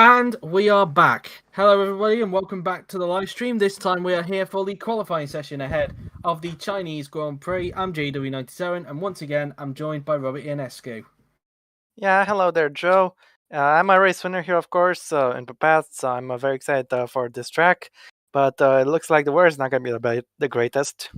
And we are back. Hello, everybody, and welcome back to the live stream. This time we are here for the qualifying session ahead of the Chinese Grand Prix. I'm JW97, and once again, I'm joined by Robert Ionescu. Yeah, hello there, Joe. I'm a race winner here, of course, in the past, so I'm very excited for this track. But it looks like the weather is not going to be the greatest.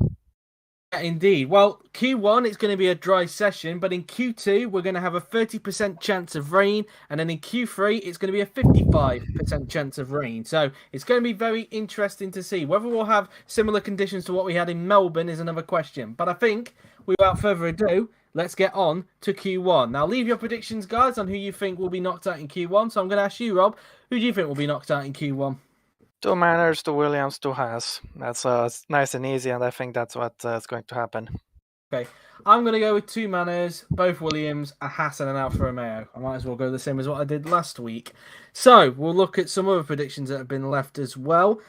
Yeah, indeed. Well, Q1 it's going to be a dry session, but in Q2 we're going to have a 30% chance of rain, and then in Q3 it's going to be a 55% chance of rain. So it's going to be very interesting to see. Whether we'll have similar conditions to what we had in Melbourne is another question. But I think, without further ado, let's get on to Q1. Now, leave your predictions, guys, on who you think will be knocked out in Q1. So I'm going to ask you, Rob, who do you think will be knocked out in Q1? 2 Manners, 2 Williams, 2 Haas. That's nice and easy, and I think that's what is going to happen. Okay, I'm going to go with 2 Manners, both Williams, a Haas and an Alfa Romeo. I might as well go the same as what I did last week. So, we'll look at some other predictions that have been left as well.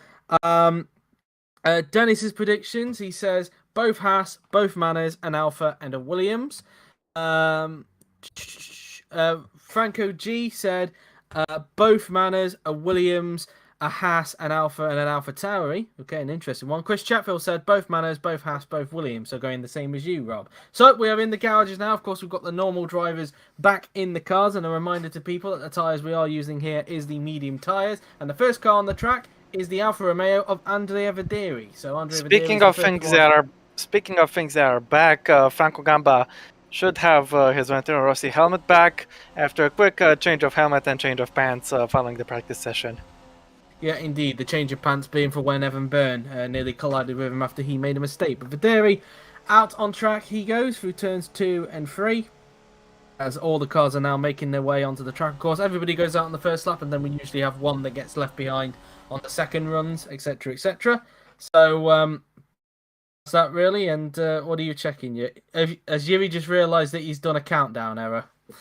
Dennis's predictions, he says both Haas, both Manners, an Alfa and a Williams. Franco G said both Manners, a Williams, a Haas, an Alfa, and an Alfa Tauri. Okay, an interesting one. Chris Chatfield said both Manners, both Haas, both Williams. So going the same as you, Rob. So we are in the garages now. Of course, we've got the normal drivers back in the cars. And a reminder to people that the tyres we are using here is the medium tyres. And the first car on the track is the Alfa Romeo of Andrea Vederi. So Andrea Speaking of things that are back, Franco Gamba should have his Valentino Rossi helmet back after a quick change of helmet and change of pants following the practice session. Yeah, indeed. The change of pants being for when Evan Byrne nearly collided with him after he made a mistake. But Vederi, out on track he goes through turns 2 and 3. As all the cars are now making their way onto the track. Of course, everybody goes out on the first lap, and then we usually have one that gets left behind on the second runs, etc., etc. So, that's that really. And what are you checking? Has Yuri just realised that he's done a countdown error? I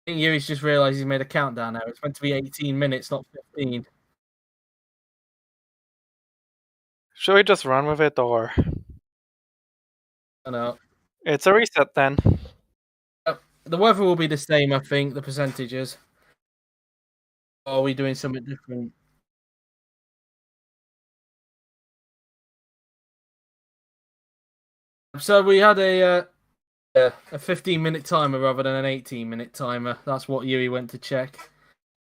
think Yuri's just realised he's made a countdown error. It's meant to be 18 minutes, not 15. Should we just run with it, or? I know. It's a reset then. The weather will be the same, I think, the percentages. Or are we doing something different? So we had a 15-minute timer rather than an 18-minute timer. That's what Yuri went to check.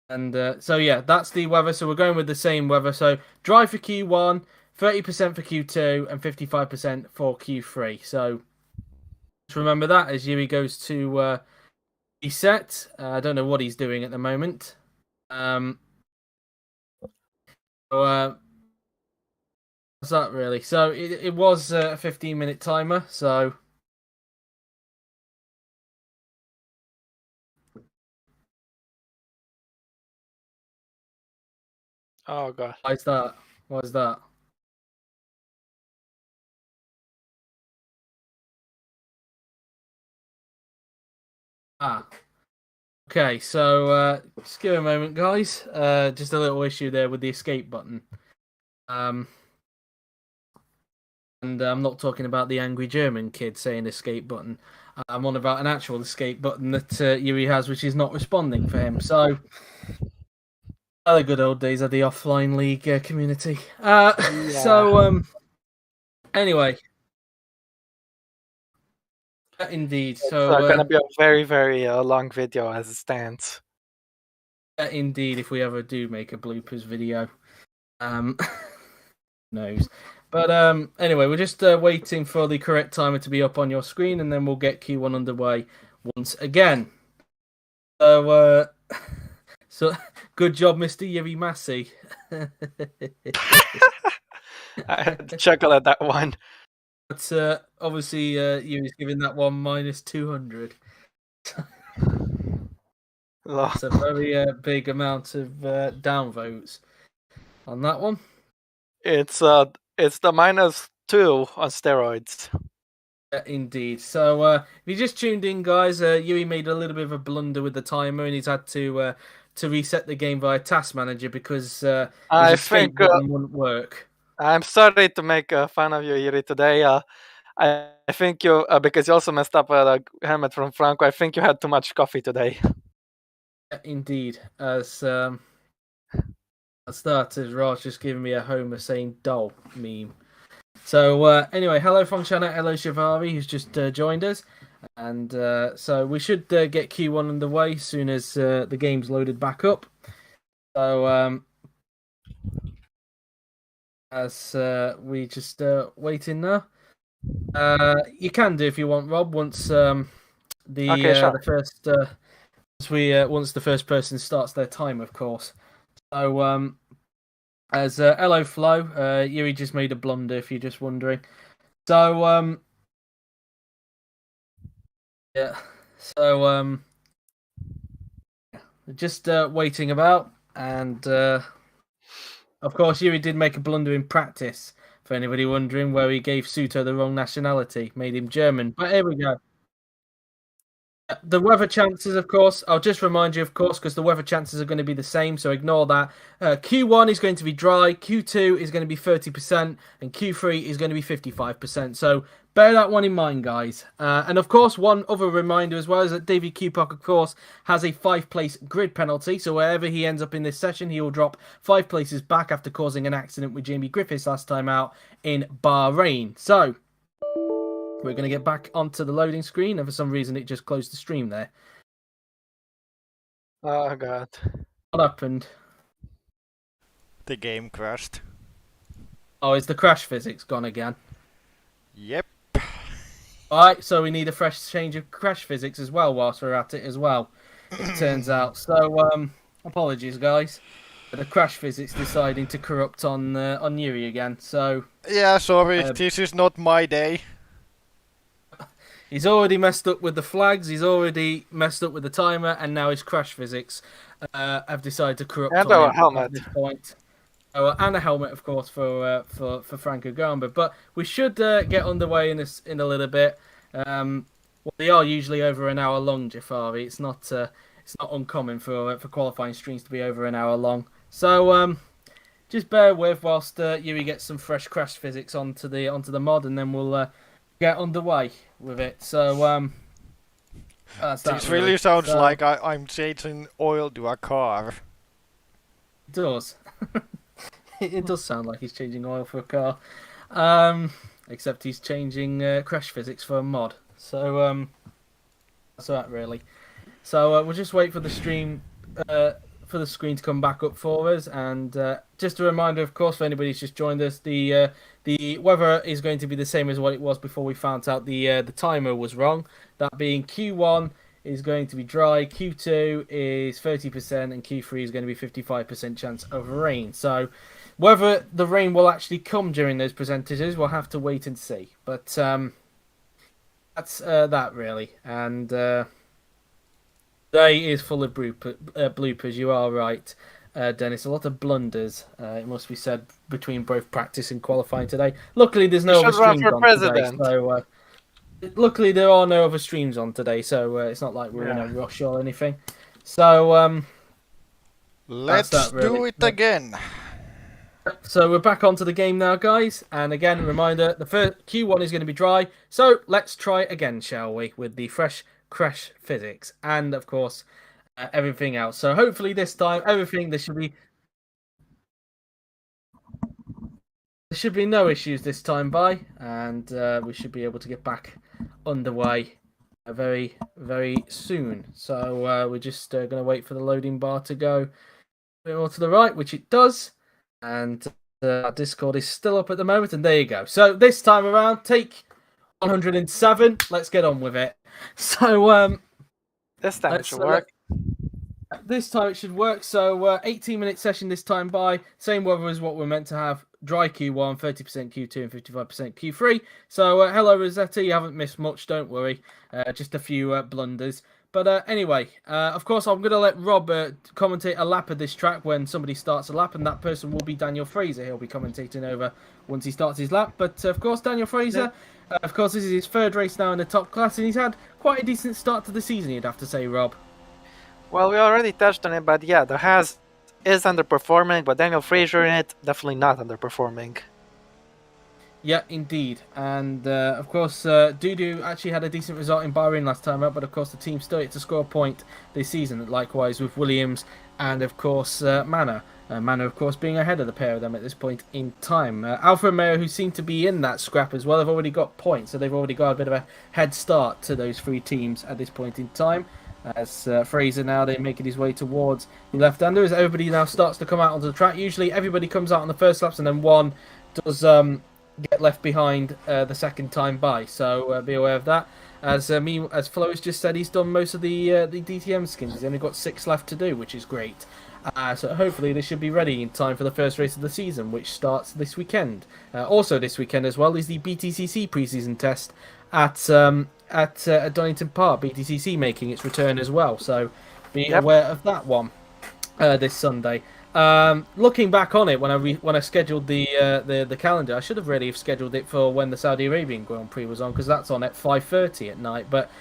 And so, yeah, that's the weather. So we're going with the same weather. So dry for Q1, 30% for Q2, and 55% for Q3. So just remember that as Yuri goes to reset. I don't know what he's doing at the moment. What's that really? So it was a 15-minute timer, so... Oh, God. Why is that? Why is that? Ah. Okay, so just give a moment, guys. Just a little issue there with the escape button. And I'm not talking about the angry German kid saying escape button. I'm on about an actual escape button that Yuri has, which is not responding for him. So, the good old days of the offline league community. Yeah. So, anyway. Indeed. So it's going to be a very, very long video as it stands. Indeed, if we ever do make a bloopers video. Knows. But anyway, we're just waiting for the correct timer to be up on your screen, and then we'll get Q1 underway once again. So, so good job, Mr. Yuri Massey. I had to chuckle at that one. But obviously, Yuri's giving that one minus 200. That's a very big amount of downvotes on that one. It's the -2 on steroids. Indeed. So if you just tuned in, guys, Yuri made a little bit of a blunder with the timer, and he's had to reset the game via Task Manager because I think wouldn't work. I'm sorry to make fun of you, Yuri, today. I think you because you also messed up the helmet from Franco. I think you had too much coffee today. Indeed, as I started Raj just giving me a Homer saying doll meme. So anyway, hello Fonchana, hello Shivari, who's just joined us. And so we should get Q1 underway as soon as the game's loaded back up. So as we just waiting now. You can do if you want, Rob, once Okay, sure. the first once the first person starts their time, of course. So as hello Flo, Yuri just made a blunder if you're just wondering. So yeah, so just waiting about, and of course Yuri did make a blunder in practice. For anybody wondering, where he gave Suto the wrong nationality, made him German. But here we go. The weather chances, of course, I'll just remind you, of course, because the weather chances are going to be the same, so ignore that. Q1 is going to be dry, Q2 is going to be 30%, and Q3 is going to be 55%. So bear that one in mind, guys. And of course, one other reminder as well is that David Cupock, of course, has a 5-place grid penalty. So wherever he ends up in this session, he will drop 5 places back after causing an accident with Jamie Griffiths last time out in Bahrain. So we're going to get back onto the loading screen, and for some reason it just closed the stream there. Oh god. What happened? The game crashed. Oh, is the crash physics gone again? Yep. Alright, so we need a fresh change of crash physics as well whilst we're at it as well, it turns out. So, apologies, guys. The crash physics deciding to corrupt on Yuri again, so... Yeah, sorry, this is not my day. He's already messed up with the flags, he's already messed up with the timer, and now his crash physics have decided to corrupt And on our him helmet. at this point. Oh, and a helmet, of course, for Franco Gamba. But we should get underway in a little bit. Well, they are usually over an hour long, Jafari. It's not uncommon for qualifying streams to be over an hour long. So just bear with whilst Yuri gets some fresh crash physics onto the mod, and then we'll get underway with it. So that's that. This really sounds like I'm changing oil to a car. It does. It does sound like he's changing oil for a car. Except he's changing crash physics for a mod. So that's that really. So we'll just wait for the stream for the screen to come back up for us. And just a reminder, of course, for anybody who's just joined us, the weather is going to be the same as what it was before we found out the timer was wrong. That being Q1 is going to be dry, Q2 is 30%, and Q3 is going to be 55% chance of rain. So whether the rain will actually come during those percentages, we'll have to wait and see. But that's that really. And today is full of bloopers. You are right, Dennis. A lot of blunders, it must be said, between both practice and qualifying today. Luckily, there's no other streams on today. So luckily, there are no other streams on today, so it's not like we're in a rush or anything. So let's do it again. So we're back onto the game now, guys. And again, a reminder, the first Q1 is going to be dry. So let's try again, shall we, with the fresh crash physics and, of course, everything else. So hopefully this time, there should be no issues this time and we should be able to get back underway very, very soon. So we're just going to wait for the loading bar to go a bit more to the right, which it does. And our Discord is still up at the moment, and there you go. So this time around, take 107. Let's get on with it. So this time it should work. This time it should work. So 18-minute session this time by. Same weather as what we're meant to have. Dry Q1, 30% Q2, and 55% Q3. So hello Rosetta, you haven't missed much, don't worry. Just a few blunders. But anyway, of course, I'm going to let Rob commentate a lap of this track when somebody starts a lap, and that person will be Daniel Fraser. He'll be commentating over once he starts his lap. But of course, Daniel Fraser, of course, this is his third race now in the top class, and he's had quite a decent start to the season, you'd have to say, Rob. Well, we already touched on it, but yeah, the Haas is underperforming, but Daniel Fraser in it, definitely not underperforming. Yeah, indeed. And, of course, Dudu actually had a decent result in Bahrain last time out, but, of course, the team still yet to score a point this season, likewise with Williams and, of course, Manor. Manor, of course, being ahead of the pair of them at this point in time. Alfa Romeo, who seem to be in that scrap as well, have already got points, so they've already got a bit of a head start to those three teams at this point in time. As Fraser now they're making his way towards the left-hander, as everybody now starts to come out onto the track. Usually everybody comes out on the first laps, and then one does get left behind the second time by. So be aware of that. As Flo has just said, he's done most of the DTM skins. He's only got 6 left to do, which is great. So hopefully they should be ready in time for the first race of the season, which starts this weekend. Also this weekend as well is the BTCC preseason test at Donington Park. BTCC making its return as well, so be aware of that one this Sunday. Looking back on it, when I scheduled the calendar, I should have really scheduled it for when the Saudi Arabian Grand Prix was on, because that's on at 5:30 at night. But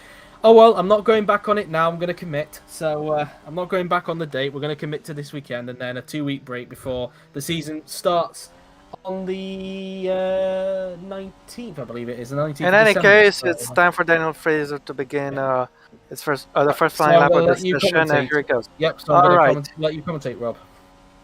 oh well, I'm not going back on it now. I'm going to commit. So I'm not going back on the date. We're going to commit to this weekend, and then a 2-week break before the season starts on the 19th, I believe it is. The 19th. In any case, it's time for Daniel Fraser to begin the first flying lap of this session, and here it goes. Yep. So I'm going to let you commentate, Rob.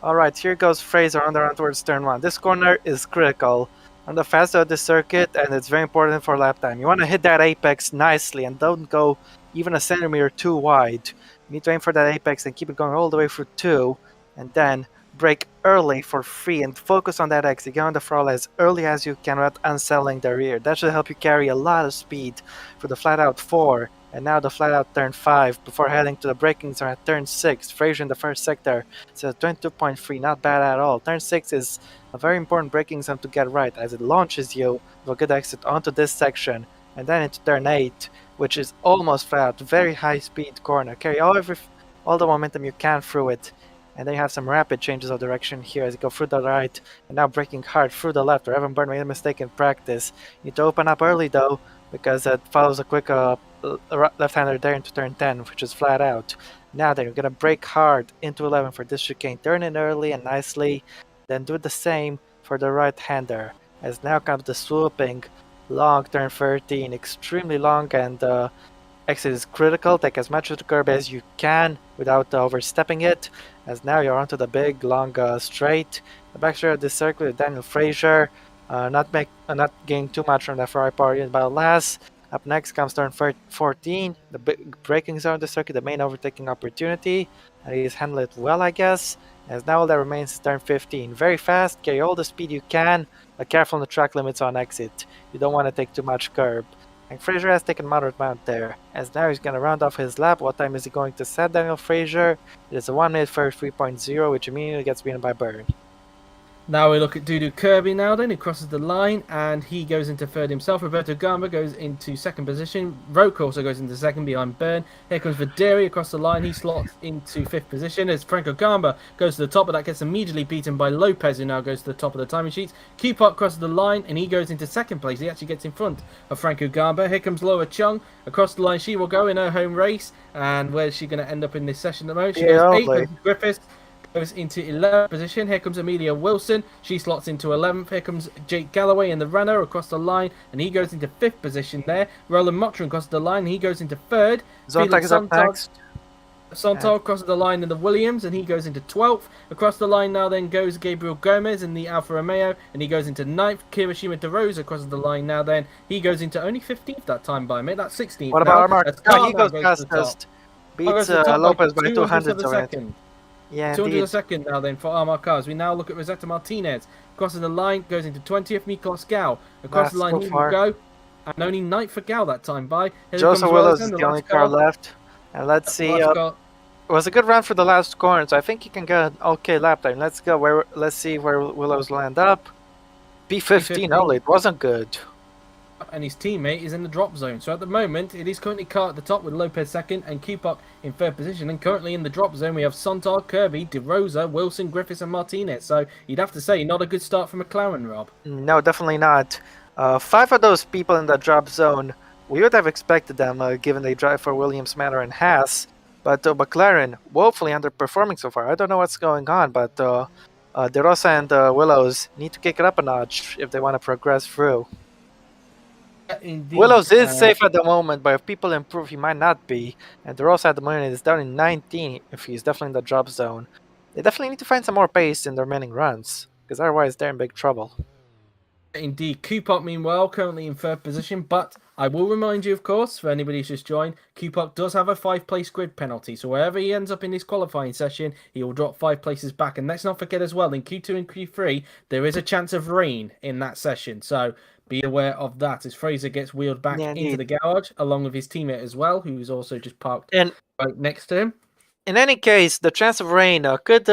All right, here goes Fraser on the run towards turn 1. This corner is critical on the fast of the circuit, and it's very important for lap time. You want to hit that apex nicely and don't go even a centimeter too wide. You need to aim for that apex and keep it going all the way through 2, and then brake early for 3 and focus on that exit. Get on the throttle as early as you can without unsettling the rear. That should help you carry a lot of speed for the flat out 4. And now the flat out turn 5 before heading to the braking zone at turn 6. Fraser in the first sector. So 22.3, not bad at all. Turn 6 is a very important braking zone to get right, as it launches you with a good exit onto this section. And then into turn 8, which is almost flat out, very high speed corner. Carry all the momentum you can through it. And then you have some rapid changes of direction here as you go through the right. And now braking hard through the left, where Evan Byrne made a mistake in practice. You need to open up early though, because it follows a quick left-hander there into turn 10, which is flat out. Now then, you're going to brake hard into 11 for this chicane. Turn in early and nicely. Then do the same for the right-hander. As now comes the swooping long turn 13. Extremely long, and exit is critical. Take as much of the curb as you can without overstepping it. As now you're onto the big, long straight. The back straight of this circuit with Daniel Fraser. Not gaining too much from the Ferrari power unit, but alas. Up next comes turn 14, the big braking zone of the circuit, the main overtaking opportunity. And he's handled it well, I guess. As now all that remains is turn 15. Very fast, carry all the speed you can, but careful on the track limits on exit. You don't want to take too much curb. And Fraser has taken moderate amount there. As now he's going to round off his lap. What time is he going to set, Daniel Fraser? It is a 1 minute 3.0, which immediately gets beaten by Byrne. Now we look at Dudu Kirby now then, who crosses the line, and he goes into third himself. Roberto Gamba goes into second position. Roke also goes into second behind Byrne. Here comes Videri across the line. He slots into fifth position as Franco Gamba goes to the top, but that gets immediately beaten by Lopez, who now goes to the top of the timing sheets. Q-Pop crosses the line, and he goes into second place. He actually gets in front of Franco Gamba. Here comes Loa Chung across the line. She will go in her home race, and where's she going to end up in this session at the moment? She goes 8th, Griffiths goes into 11th position. Here comes Amelia Wilson. She slots into 11th. Here comes Jake Galloway in the Renault across the line, and he goes into 5th position there. Roland Motrin crosses the line, and he goes into 3rd. Zonta is up next. Sontag crosses the line in the Williams, and he goes into 12th. Across the line now then goes Gabriel Gomez in the Alfa Romeo, and he goes into 9th. Kirishima DeRosa crosses the line now then. He goes into only 15th that time by, mate. That's 16th. What about Mark? He goes fastest. Beats Lopez by 200 already. Yeah, 200 a second now then for Armar Cars. We now look at Rosetta Martinez. Crosses the line, goes into 20th. Miklos Gal. Across the line he will go. And only 9th for Gal that time by. Joseph Willows is the only car left. And let's see. It was a good run for the last corner, so I think he can get an okay lap time. Let's go. Let's see where Willows land up. P15 only. It wasn't good. And his teammate is in the drop zone. So at the moment, it is currently car at the top with Lopez second and Kupok in third position. And currently in the drop zone, we have Sontag, Kirby, DeRosa, Wilson, Griffiths, and Martinez. So you'd have to say not a good start for McLaren, Rob. No, definitely not. 5 of those people in the drop zone, we would have expected them, given they drive for Williams, Manor, and Haas. But McLaren, woefully underperforming so far. I don't know what's going on, but DeRosa and Willows need to kick it up a notch if they want to progress through. Indeed. Willows is safe at the moment, but if people improve, he might not be. And DeRosa at the moment is down in 19 if he's definitely in the drop zone. They definitely need to find some more pace in their remaining runs, because otherwise they're in big trouble. Indeed, Coupop, meanwhile, currently in third position, but I will remind you, of course, for anybody who's just joined, Coupop does have a 5-place grid penalty, so wherever he ends up in this qualifying session, he will drop 5 places back. And let's not forget as well, in Q2 and Q3, there is a chance of rain in that session, so be aware of that as Fraser gets wheeled back into the garage, along with his teammate as well, who's also just parked right next to him. In any case, the chance of rain could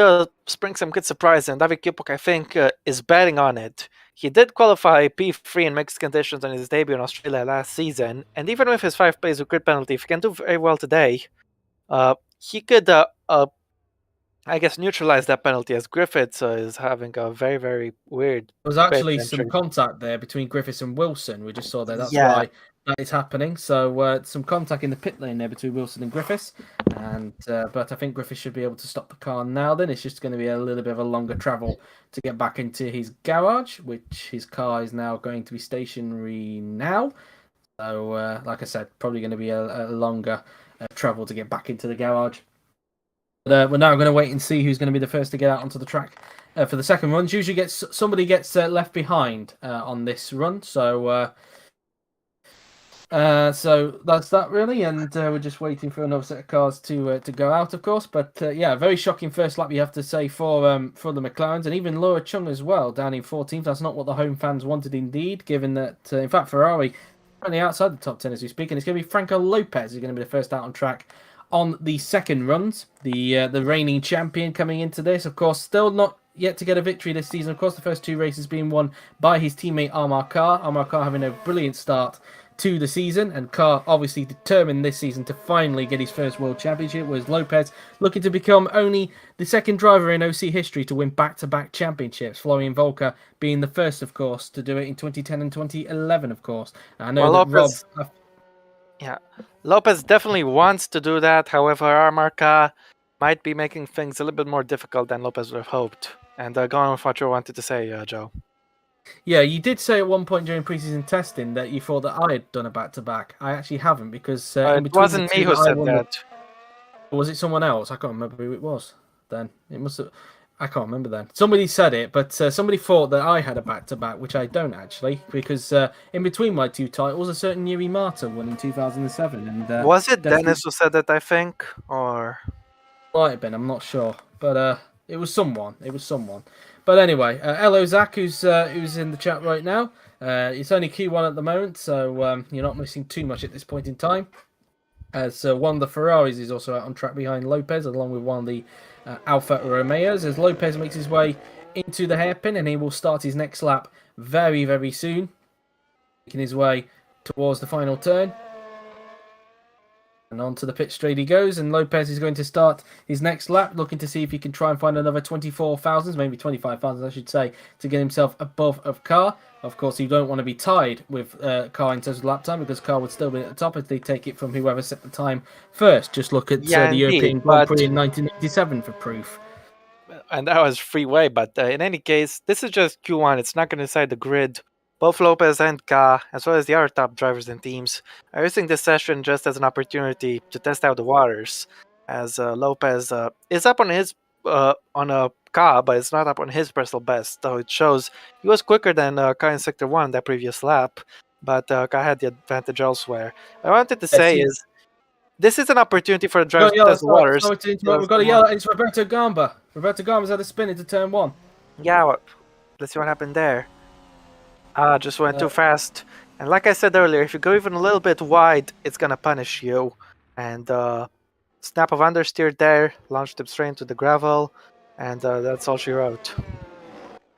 spring some good surprise, and David Kupok, I think, is betting on it. He did qualify P3 in mixed conditions on his debut in Australia last season, and even with his 5 plays with grid penalty, if he can do very well today, he could, I guess, neutralize that penalty, as Griffiths is having a very, very weird. There was actually some contact there between Griffiths and Wilson. We just saw that. That's why that is happening. So some contact in the pit lane there between Wilson and Griffiths. And but I think Griffiths should be able to stop the car now. Then it's just going to be a little bit of a longer travel to get back into his garage, which his car is now going to be stationary now. So like I said, probably going to be a longer travel to get back into the garage. But we're now going to wait and see who's going to be the first to get out onto the track for the second run. Usually somebody gets left behind on this run, so that's that really, and we're just waiting for another set of cars to go out, of course. But yeah, very shocking first lap, you have to say, for the McLarens, and even Laura Chung as well, down in 14th. That's not what the home fans wanted, indeed, given that in fact Ferrari currently outside the top 10 as we speak, and it's going to be Franco Lopez who's going to be the first out on track on the second runs. The reigning champion coming into this, of course, still not yet to get a victory this season. Of course, the first 2 races being won by his teammate Amar Kar. Amar Kar having a brilliant start to the season, and Kar obviously determined this season to finally get his first world championship, whereas Lopez looking to become only the second driver in OC history to win back-to-back championships, Florian Volker being the first, of course, to do it in 2010 and 2011, of course. I know that Lopez, Lopez definitely wants to do that. However, Armarca might be making things a little bit more difficult than Lopez would have hoped. And go on with what you wanted to say, Joe. Yeah, you did say at one point during preseason testing that you thought that I had done a back-to-back. I actually haven't, because it wasn't me who said that. Or was it someone else? I can't remember who it was then. It must have... I can't remember then. Somebody said it, but somebody thought that I had a back-to-back, which I don't actually, because in between my 2 titles, a certain Yuri Mata won in 2007. And was it Dennis who said that, I think? Or... might have been, I'm not sure. But it was someone. It was someone. But anyway, hello Zach, who's in the chat right now. It's only Q1 at the moment, so you're not missing too much at this point in time. As one of the Ferraris is also out on track behind Lopez, along with one of the Alfa Romeos, as Lopez makes his way into the hairpin, and he will start his next lap very, very soon, making his way towards the final turn. And onto the pit straight he goes, and Lopez is going to start his next lap, looking to see if he can try and find another 24,000, maybe 25,000, I should say, to get himself above of Car. Of course, you don't want to be tied with Car in terms of lap time, because Car would still be at the top if they take it from whoever set the time first. Just look at the European Grand Prix in 1987 for proof. And that was freeway, but in any case, this is just Q1. It's not going to decide the grid. Both Lopez and Ka, as well as the other top drivers and teams, are using this session just as an opportunity to test out the waters, as Lopez is up on his on a Ka, but it's not up on his personal best. So it shows he was quicker than Ka in Sector 1 that previous lap, but Ka had the advantage elsewhere. What I wanted to say is, this is an opportunity for the drivers to test the waters. We've got to yell. It's Roberto Gamba. Roberto Gamba's had a spin into turn 1. Yeah, let's see what happened there. Just went too fast. And like I said earlier, if you go even a little bit wide, it's going to punish you. And snap of understeer there, launched him straight into the gravel. And that's all she wrote.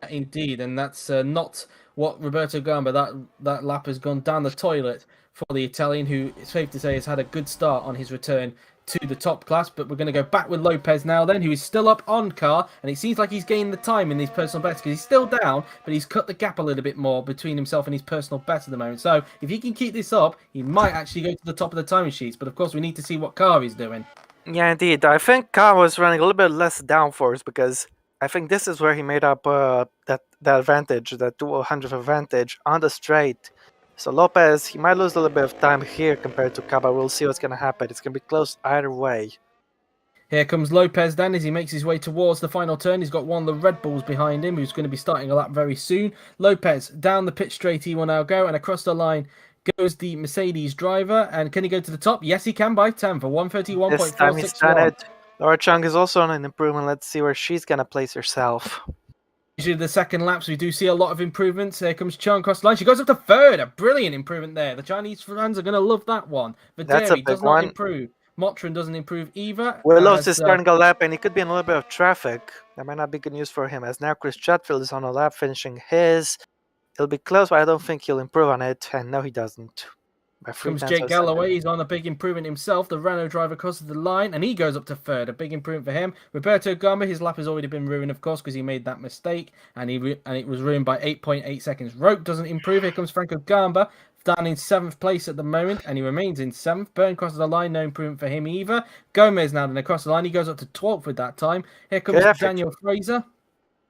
Indeed, and that's not what Roberto Gamba, that lap has gone down the toilet for the Italian, who, it's safe to say, has had a good start on his return to the top class. But we're going to go back with Lopez now then, who is still up on Car, and it seems like he's gained the time in these personal best, because he's still down, but he's cut the gap a little bit more between himself and his personal best at the moment. So if he can keep this up, he might actually go to the top of the timing sheets. But of course, we need to see what Car is doing. Yeah, indeed. I think Car was running a little bit less downforce, because I think this is where he made up that advantage, that 200th advantage on the straight. So Lopez, he might lose a little bit of time here compared to Kaba. We'll see what's going to happen. It's going to be close either way. Here comes Lopez then as he makes his way towards the final turn. He's got one of the Red Bulls behind him who's going to be starting a lap very soon. Lopez down the pit straight he will now go, and across the line goes the Mercedes driver. And can he go to the top? Yes, he can by 10 for This time he's done 131.461. it. Laura Chung is also on an improvement. Let's see where she's going to place herself. Usually the second laps, we do see a lot of improvements. Here comes Chung across the line. She goes up to third. A brilliant improvement there. The Chinese fans are going to love that one. That's a Videri big does not one. improve. Motrin doesn't improve either. Willows is starting a lap, and he could be in a little bit of traffic. That might not be good news for him, as now Chris Chatfield is on a lap finishing his. He'll be close, but I don't think he'll improve on it. And no, he doesn't. By Comes Jake Galloway. He's on a big improvement himself. The Renault driver crosses the line, and he goes up to third. A big improvement for him. Roberto Gamba, his lap has already been ruined, of course, because he made that mistake, and it was ruined by 8.8 seconds. Roke doesn't improve. Here comes Franco Gamba, down in 7th place at the moment, and he remains in 7th. Byrne crosses the line, no improvement for him either. Gomez now then across the line. He goes up to 12th with that time. Here comes Daniel Fraser.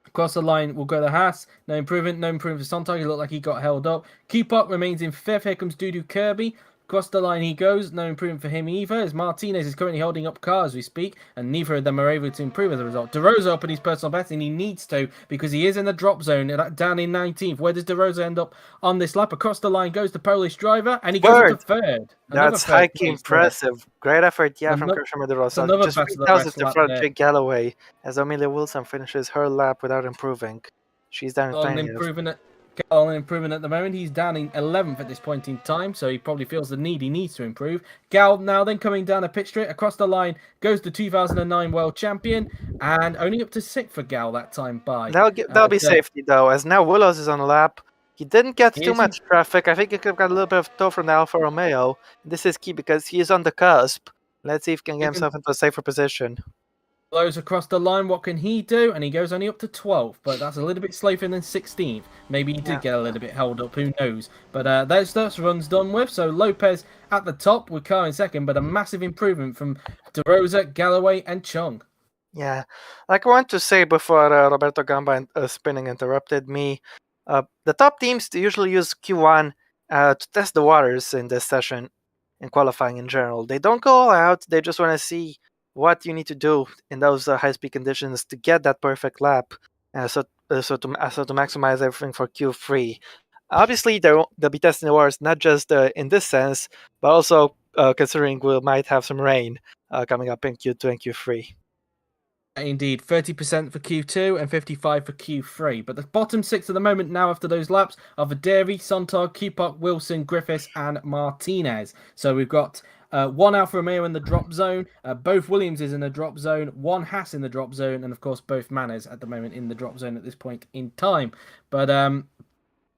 Across the line will go the Haas. No improvement for Sontag. He looked like he got held up. Kupok remains in 5th. Here comes Dudu Kirby. Across the line he goes. No improvement for him either, as Martinez is currently holding up car as we speak, and neither of them are able to improve as a result. De Rosa up in his personal best, and he needs to, because he is in the drop zone down in 19th. Where does De Rosa end up on this lap? Across the line goes the Polish driver, and he goes up to third. That's highly impressive. Great effort, from Kershima De Rosa. Just 3,000 in front of Jake Galloway, as Amelia Wilson finishes her lap without improving. She's down in 20th. On improvement at the moment. He's down in 11th at this point in time, so he probably feels the need. He needs to improve. Gal now then coming down a pit straight. Across the line goes the 2009 world champion, and only up to 6th for Gal that time by. That'll be safety though, as now Willows is on the lap. He didn't get too much traffic. I think he could have got a little bit of tow from the Alfa Romeo. This is key because he is on the cusp. Let's see if he can get himself into a safer position. Blows across the line, what can he do? And he goes only up to 12th, but that's a little bit safer than 16th. Maybe he did get a little bit held up, who knows? But those runs done with. So Lopez at the top with Carr in second, but a massive improvement from De Rosa, Galloway, and Chung. Yeah, like I want to say before Roberto Gamba spinning interrupted me, the top teams usually use Q1 to test the waters in this session in qualifying in general. They don't go all out, they just want to see what you need to do in those high-speed conditions to get that perfect lap, so to maximize everything for Q3. Obviously, they'll be testing the waters not just in this sense, but also considering we might have some rain coming up in Q2 and Q3. Indeed, 30% for Q2 and 55% for Q3. But the bottom 6 at the moment now after those laps are Videri, Sontag, Kupok, Wilson, Griffiths, and Martinez. So we've got one Alfa Romeo in the drop zone, both Williams is in the drop zone, one Haas in the drop zone, and of course both Manners at the moment in the drop zone at this point in time. But yeah,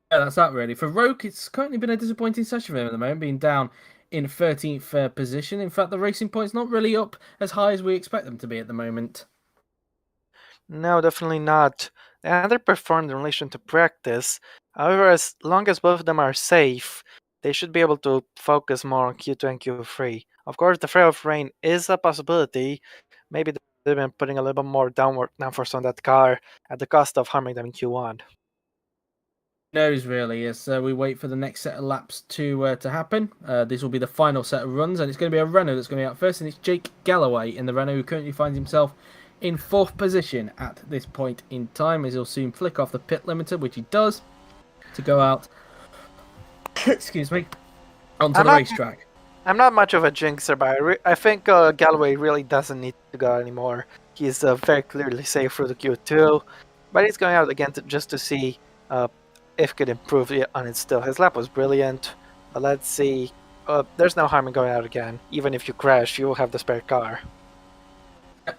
that's that really. For Roke, it's currently been a disappointing session for him at the moment, being down in 13th position. In fact, the Racing Point's not really up as high as we expect them to be at the moment. No, definitely not. They underperformed in relation to practice. However, as long as both of them are safe, they should be able to focus more on Q2 and Q3. Of course, the threat of rain is a possibility. Maybe they've been putting a little bit more downforce on that car at the cost of harming them in Q1. Knows really as we wait for the next set of laps to happen. This will be the final set of runs, and it's going to be a Renault that's going to be out first, and it's Jake Galloway in the Renault who currently finds himself in 4th position at this point in time, as he'll soon flick off the pit limiter, which he does, to go out excuse me, onto the racetrack. I'm not much of a jinxer, but I think Galloway really doesn't need to go anymore. He's very clearly safe through the Q2, but he's going out again just to see if he could improve on it still. His lap was brilliant, but let's see. There's no harm in going out again. Even if you crash, you will have the spare car.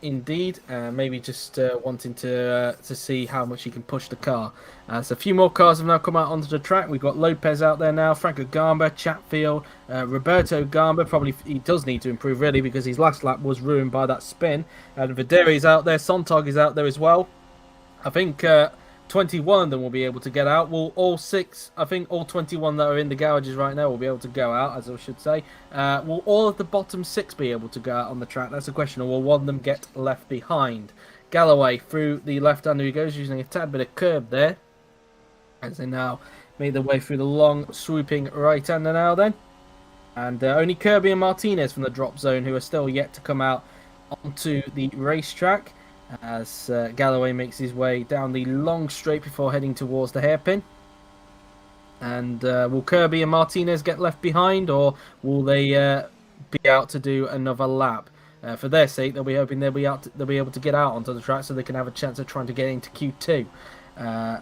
Indeed, maybe just wanting to see how much he can push the car. So a few more cars have now come out onto the track. We've got Lopez out there now, Franco Gamba, Chatfield, Roberto Gamba. Probably he does need to improve really because his last lap was ruined by that spin. And Videri's out there, Sontag is out there as well. I think 21 of them will be able to get out. Will all 6, I think all 21 that are in the garages right now will be able to go out, as I should say. Will all of the bottom 6 be able to go out on the track? That's the question. Or will one of them get left behind? Galloway through the left-hander he goes, using a tad bit of curb there, as they now make their way through the long, swooping right-hander now then. And only Kirby and Martinez from the drop zone who are still yet to come out onto the racetrack as Galloway makes his way down the long straight before heading towards the hairpin. And will Kirby and Martinez get left behind, or will they be out to do another lap? For their sake, they'll be hoping they'll be able to get out onto the track so they can have a chance of trying to get into Q2.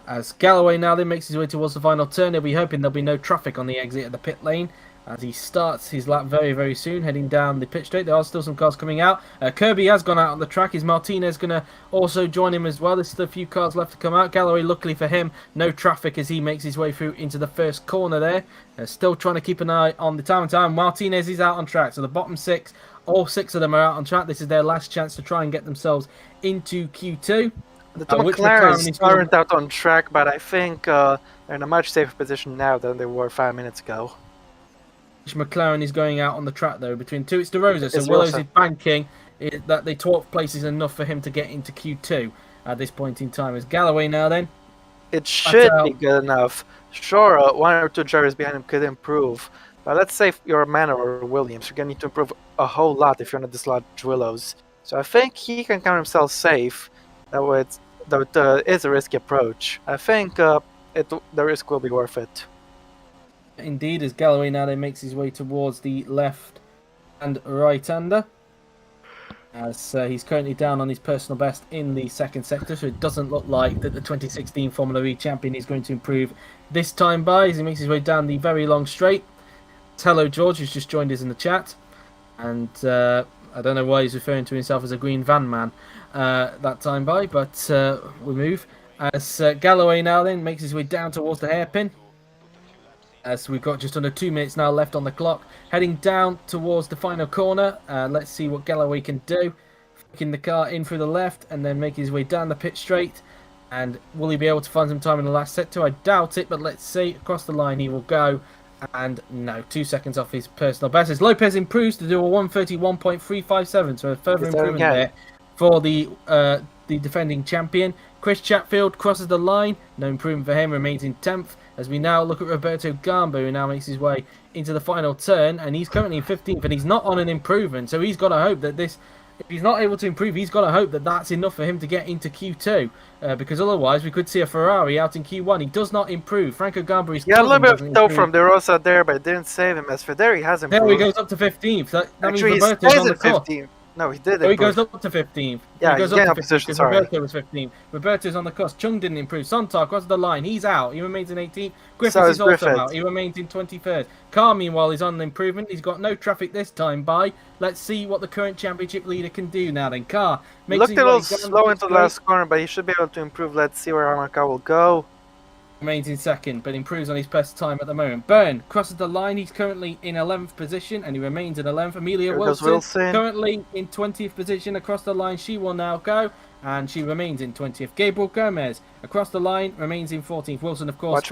As Galloway now then makes his way towards the final turn, he'll be hoping there'll be no traffic on the exit of the pit lane as he starts his lap very, very soon, heading down the pit straight. There are still some cars coming out. Kirby has gone out on the track. Is Martinez going to also join him as well? There's still a few cars left to come out. Galloway, luckily for him, no traffic as he makes his way through into the first corner there. Still trying to keep an eye on the time. Martinez is out on track, so the bottom six, all six of them are out on track. This is their last chance to try and get themselves into Q2. The two McLarens aren't out on track, but I think they're in a much safer position now than they were 5 minutes ago. McLaren is going out on the track though between two. It's DeRosa, so Willows is banking that the 12th place is enough for him to get into Q2 at this point in time. As Galloway now then, it should be good enough. Sure, one or two drivers behind him could improve, but let's say if you're a Manor or Williams, you're gonna need to improve a whole lot if you're going to dislodge Willows. So I think he can count himself safe. Though it is a risky approach. I think the risk will be worth it. Indeed, as Galloway now then makes his way towards the left and right-hander. As he's currently down on his personal best in the second sector, so it doesn't look like that the 2016 Formula E champion is going to improve this time by as he makes his way down the very long straight. Hello George, who's just joined us in the chat. And I don't know why he's referring to himself as a green van man that time by, but we move. As Galloway now then makes his way down towards the hairpin. As we've got just under 2 minutes now left on the clock. Heading down towards the final corner. Let's see what Galloway can do. Flicking the car in through the left and then making his way down the pit straight. And will he be able to find some time in the last sector? I doubt it, but let's see. Across the line he will go. And no, 2 seconds off his personal best. As Lopez improves to do a 1:31.357, so a further improvement there for the defending champion. Chris Chatfield crosses the line. No improvement for him, remains in 10th. As we now look at Roberto Gamba, who now makes his way into the final turn, and he's currently in 15th, and he's not on an improvement, so he's got to hope that this, if he's not able to improve, he's got to hope that that's enough for him to get into Q2, because otherwise we could see a Ferrari out in Q1. He does not improve. Franco Gamba is a little bit though from De Rosa there, but it didn't save him. As for there, he has improved. There he goes up to 15th. That actually, means Roberto's on the course. 15th. No, he did. Oh, he goes up to 15th. Yeah, he goes up to 15th because Roberto was 15th. Roberto's on the cusp. Chung didn't improve. Sontag crosses the line. He's out. He remains in 18th. Griffiths is also out. He remains in 23rd. Carr, meanwhile, is on an improvement. He's got no traffic this time by. Let's see what the current championship leader can do now then. Carr makes looked a little slow into the last corner, but he should be able to improve. Let's see where Armacar will go. Remains in second, but improves on his best time at the moment. Byrne crosses the line. He's currently in 11th position, and he remains in 11th. Amelia Wilson currently in 20th position across the line. She will now go, and she remains in 20th. Gabriel Gomez across the line remains in 14th. Wilson, of course,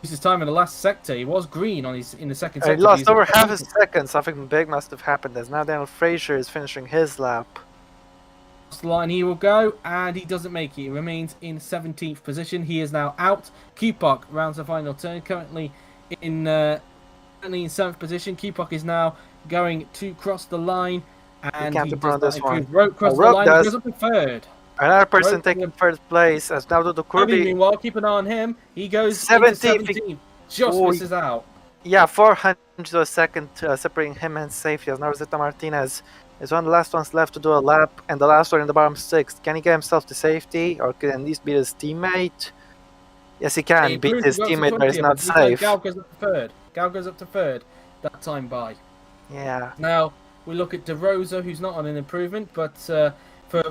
his time in the last sector. He was green on in the second sector. He lost over half a second. Something big must have happened. As now Daniel Fraser is finishing his lap. The line he will go, and he doesn't make it. He remains in 17th position. He is now out. Kupok rounds the final turn, currently in 7th position. Kupok is now going to cross the line, and he does not improve. Roke crosses the line. He goes up to 3rd. Another person taking 1st place as now the Kirby. Meanwhile, keep an eye on him. He goes 17th. Just misses out. Yeah, 400 to a second, separating him and safety. As now Rosetta Martinez is one of the last ones left to do a lap, and the last one in the bottom 6. Can he get himself to safety, or can he at least beat his teammate? Yes, he can beat his teammate, but he's not safe. Gal goes up to 3rd. Gal goes up to 3rd that time by. Yeah. Now, we look at De Rosa, who's not on an improvement, but for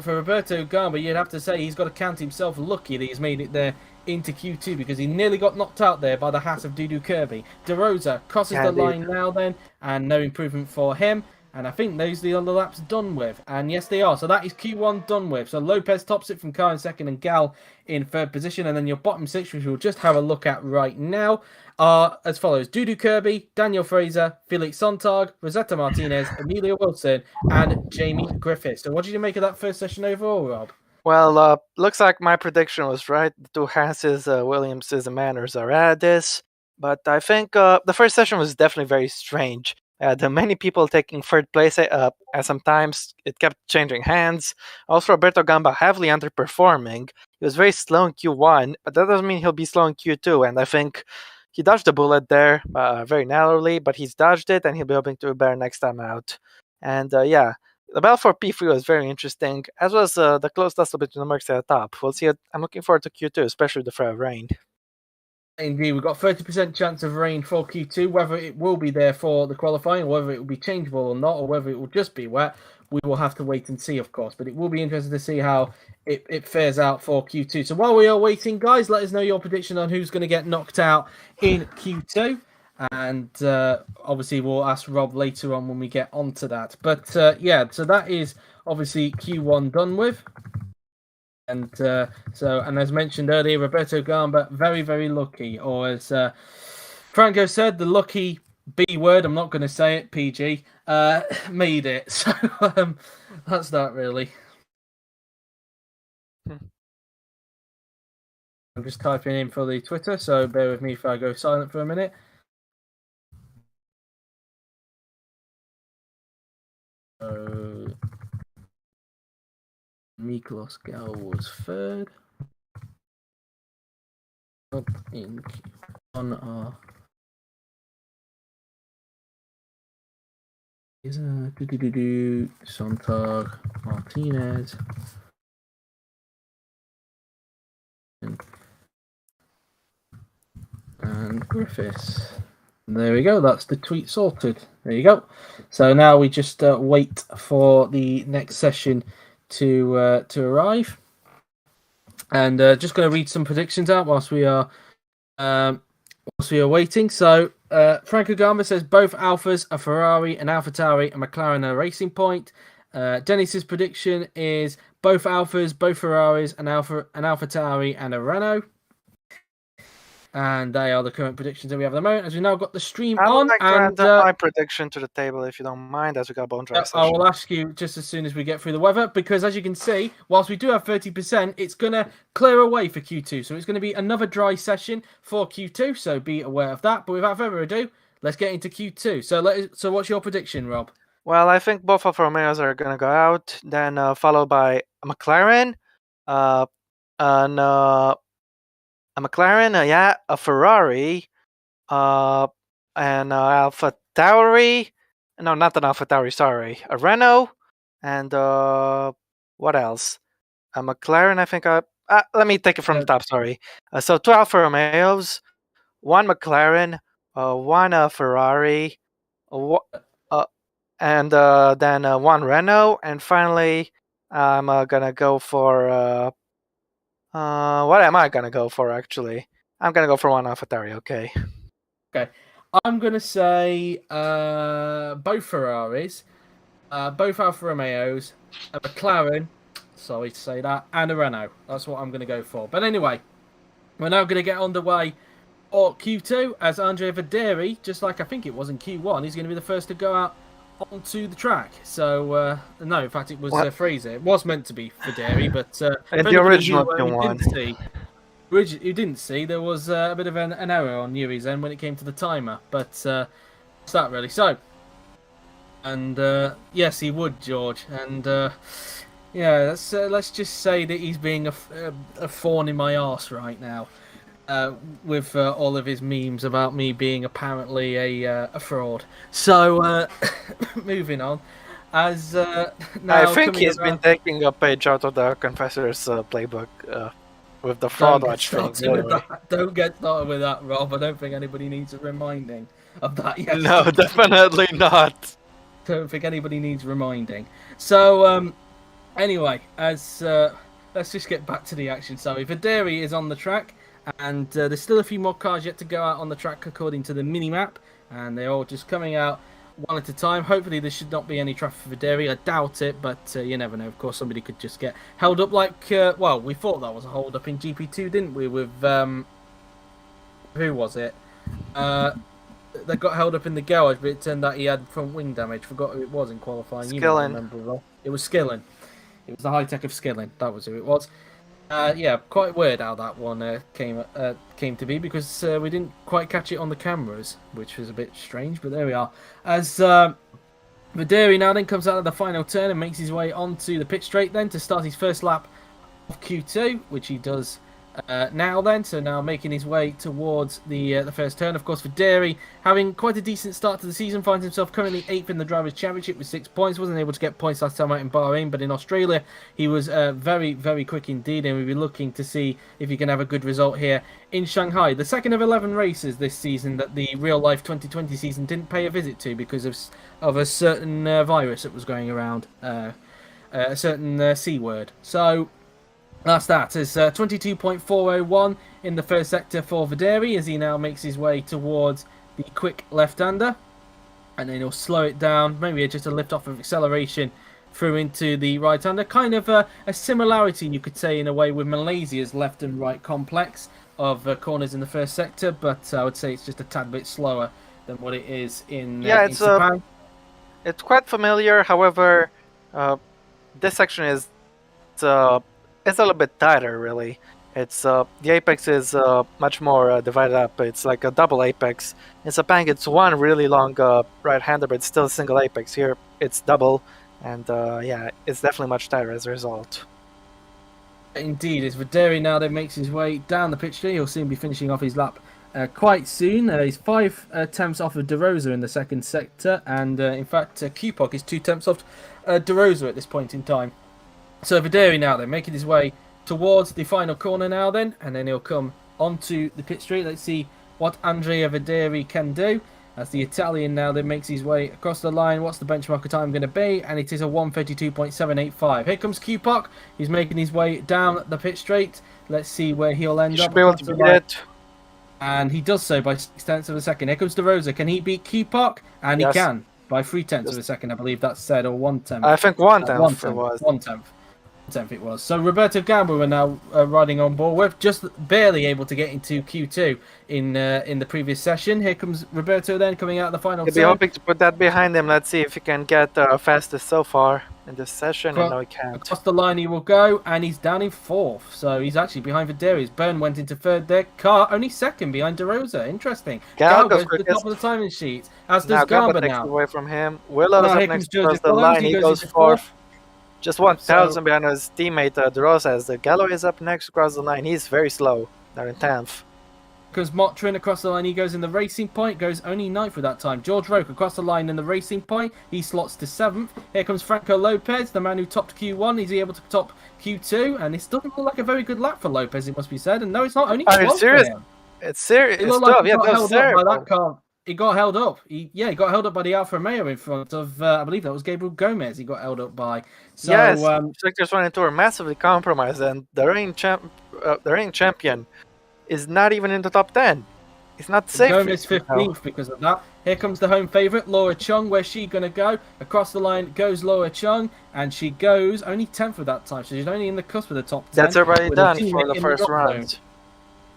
Roberto Gamba, you'd have to say he's got to count himself lucky that he's made it there into Q2, because he nearly got knocked out there by the hat of Dudu Kirby. De Rosa crosses the line now then, and no improvement for him. And I think those are the other laps done with. And yes, they are. So that is Q1 done with. So Lopez tops it from Carr in 2nd and Gal in 3rd position. And then your bottom 6, which we'll just have a look at right now, are as follows. Dudu Kirby, Daniel Fraser, Felix Sontag, Rosetta Martinez, Amelia Wilson, and Jamie Griffiths. So what did you make of that first session overall, Rob? Well, looks like my prediction was right. The two Hanses, Williamses, and Manners are at this. But I think the first session was definitely very strange. The many people taking third place, and sometimes it kept changing hands. Also, Roberto Gamba heavily underperforming. He was very slow in Q1, but that doesn't mean he'll be slow in Q2. And I think he dodged the bullet there very narrowly, but he's dodged it, and he'll be hoping to do better next time out. And yeah, the battle for P3 was very interesting, as was the close tussle between the Mercs at the top. We'll see. I'm looking forward to Q2, especially the threat of rain. Indeed, we've got 30% chance of rain for Q2. Whether it will be there for the qualifying, whether it will be changeable or not, or whether it will just be wet, we will have to wait and see, of course. But it will be interesting to see how it fares out for Q2. So while we are waiting, guys, let us know your prediction on who's going to get knocked out in Q2. And obviously, we'll ask Rob later on when we get onto that. But yeah, so that is obviously Q1 done with. And and as mentioned earlier, Roberto Gamba, very, very lucky. Or as Franco said, the lucky B word, I'm not going to say it, PG, made it. So that's that, really. I'm just typing in for the Twitter, so bear with me if I go silent for a minute. Miklos Gal was third. Up in Q1 is Sontag, Martinez, and Griffiths. There we go. That's the tweet sorted. There you go. So now we just wait for the next session to arrive, and just going to read some predictions out whilst we are waiting. So Franco Gamba says both Alphas, a Ferrari, an AlphaTauri, a McLaren, a Racing Point. Dennis's prediction is both Alphas, both Ferraris, an AlphaTauri, and a Renault. And they are the current predictions that we have at the moment. As we now got the stream on, Like and to add my prediction to the table if you don't mind, as we got a bone dry session. I will ask you just as soon as we get through the weather, because as you can see, whilst we do have 30%, it's going to clear away for Q2. So it's going to be another dry session for Q2. So be aware of that. But without further ado, let's get into Q2. So what's your prediction, Rob? Well, I think both of Romeos are going to go out, then followed by a McLaren, a McLaren, a Ferrari, an AlphaTauri. No, not an AlphaTauri, sorry. A Renault, and what else? A McLaren, I think. Let me take it from the top, sorry. So 2 Alfa Romeos, 1 McLaren, 1 Ferrari, and then 1 Renault, and finally, I'm gonna go for what am I gonna go for? Actually, I'm gonna go for 1 AlphaTauri. Okay. Okay, I'm gonna say both Ferraris, both Alfa Romeos, a McLaren. Sorry to say that, and a Renault. That's what I'm gonna go for. But anyway, we're now gonna get underway. Or Q2, as Andrea Vaderi, just like I think it was in Q1, he's going to be the first to go out onto the track. So, no, in fact, it was Fraser. It was meant to be Vaderi, but in the original Q1, you didn't see, there was a bit of an error on Yuri's end when it came to the timer. But it's that really. So, and yes, he would, George. And yeah, let's just say that he's being a thorn in my arse right now. With all of his memes about me being apparently a fraud. So, moving on. As now I think he's been taking a page out of the Confessor's playbook with the fraud watch thing. Anyway. Don't get started with that, Rob. I don't think anybody needs a reminding of that yet. No, definitely not. Don't think anybody needs reminding. So, anyway, as let's just get back to the action. So, Vaderi is on the track. And there's still a few more cars yet to go out on the track according to the mini-map. And they're all just coming out one at a time. Hopefully there should not be any traffic for Vaderi. I doubt it, but you never know. Of course, somebody could just get held up like... well, we thought that was a hold-up in GP2, didn't we? With... who was it? They got held up in the garage, but it turned out he had front wing damage. Forgot who it was in qualifying. Skilling. It was Skilling. It was the high-tech of Skilling. That was who it was. Yeah, quite weird how that one came to be because we didn't quite catch it on the cameras, which was a bit strange. But there we are. As Videri now then comes out of the final turn and makes his way onto the pit straight then to start his first lap of Q2, which he does now then. So now making his way towards the first turn. Of course, Videri having quite a decent start to the season, finds himself currently 8th in the Drivers' Championship with 6 points. Wasn't able to get points last time out in Bahrain, but in Australia he was very, very quick indeed, and we'll be looking to see if he can have a good result here in Shanghai. The second of 11 races this season that the real life 2020 season didn't pay a visit to because of a certain virus that was going around, a certain C word. So that's that. It's 22.401 in the first sector for Videri as he now makes his way towards the quick left-hander. And then he'll slow it down, maybe just a lift off of acceleration through into the right-hander. Kind of a similarity, you could say, in a way, with Malaysia's left and right complex of corners in the first sector. But I would say it's just a tad bit slower than what it is in Japan. It's quite familiar. However, this section is it's a little bit tighter, really. It's the apex is much more divided up. It's like a double apex. In Sepang, it's one really long right-hander, but it's still a single apex. Here, it's double, and yeah, it's definitely much tighter as a result. Indeed, as Videri now then makes his way down the pitch tree, he'll soon be finishing off his lap quite soon. He's 5 tenths off of De Rosa in the second sector, and in fact, Kupok is 2 tenths off De Rosa at this point in time. So Videri now then making his way towards the final corner now then, and then he'll come onto the pit straight. Let's see what Andrea Videri can do as the Italian now then makes his way across the line. What's the benchmark time going to be? And it is a 1:32.785. Here comes Kupok. He's making his way down the pit straight. Let's see where he'll end up. Should be able to beat it. And he does so by 6 tenths of a second. Here comes De Rosa. Can he beat Kupok? And yes. He can by 3 tenths of a second, I believe that's said, or 1 tenth. I think 1 tenth it was. 1 tenth. It was. So Roberto Gamba were now riding on board. We're just barely able to get into Q2 in the previous session. Here comes Roberto then coming out of the final turn. He'll be hoping to put that behind him. Let's see if he can get fastest so far in this session. No, he can't. Across the line he will go, and he's down in 4th. So he's actually behind Videri. Byrne went into 3rd there. Carr only 2nd behind De Rosa. Interesting. Gal goes to the top of the timing sheet, as does Gamba now. Takes away from him. Willow's up next across the line. He goes 4th. Just 1,000 behind his teammate De Rosa as the Gallo is up next across the line. He's very slow. They're in 10th. Because Motrin across the line, he goes in the Racing Point, goes only 9th with that time. George Roque across the line in the Racing Point, he slots to 7th. Here comes Franco Lopez, the man who topped Q1. Is he able to top Q2? And it doesn't look like a very good lap for Lopez, it must be said. And no, it's not only 12 serious? for him. It's serious. It looked like he got held up by that car. He got held up. He got held up by the Alfa Romeo in front of, I believe that was Gabriel Gomez. He got held up by. So, yes, Sectors 1 and 2 are massively compromised, and the reigning champion is not even in the top 10. It's not safe. Gomez 15th because of that. Here comes the home favourite, Laura Chung. Where's she going to go? Across the line goes Laura Chung, and she goes only 10th for that time, so she's only in the cusp of the top 10. That's already done for the first round.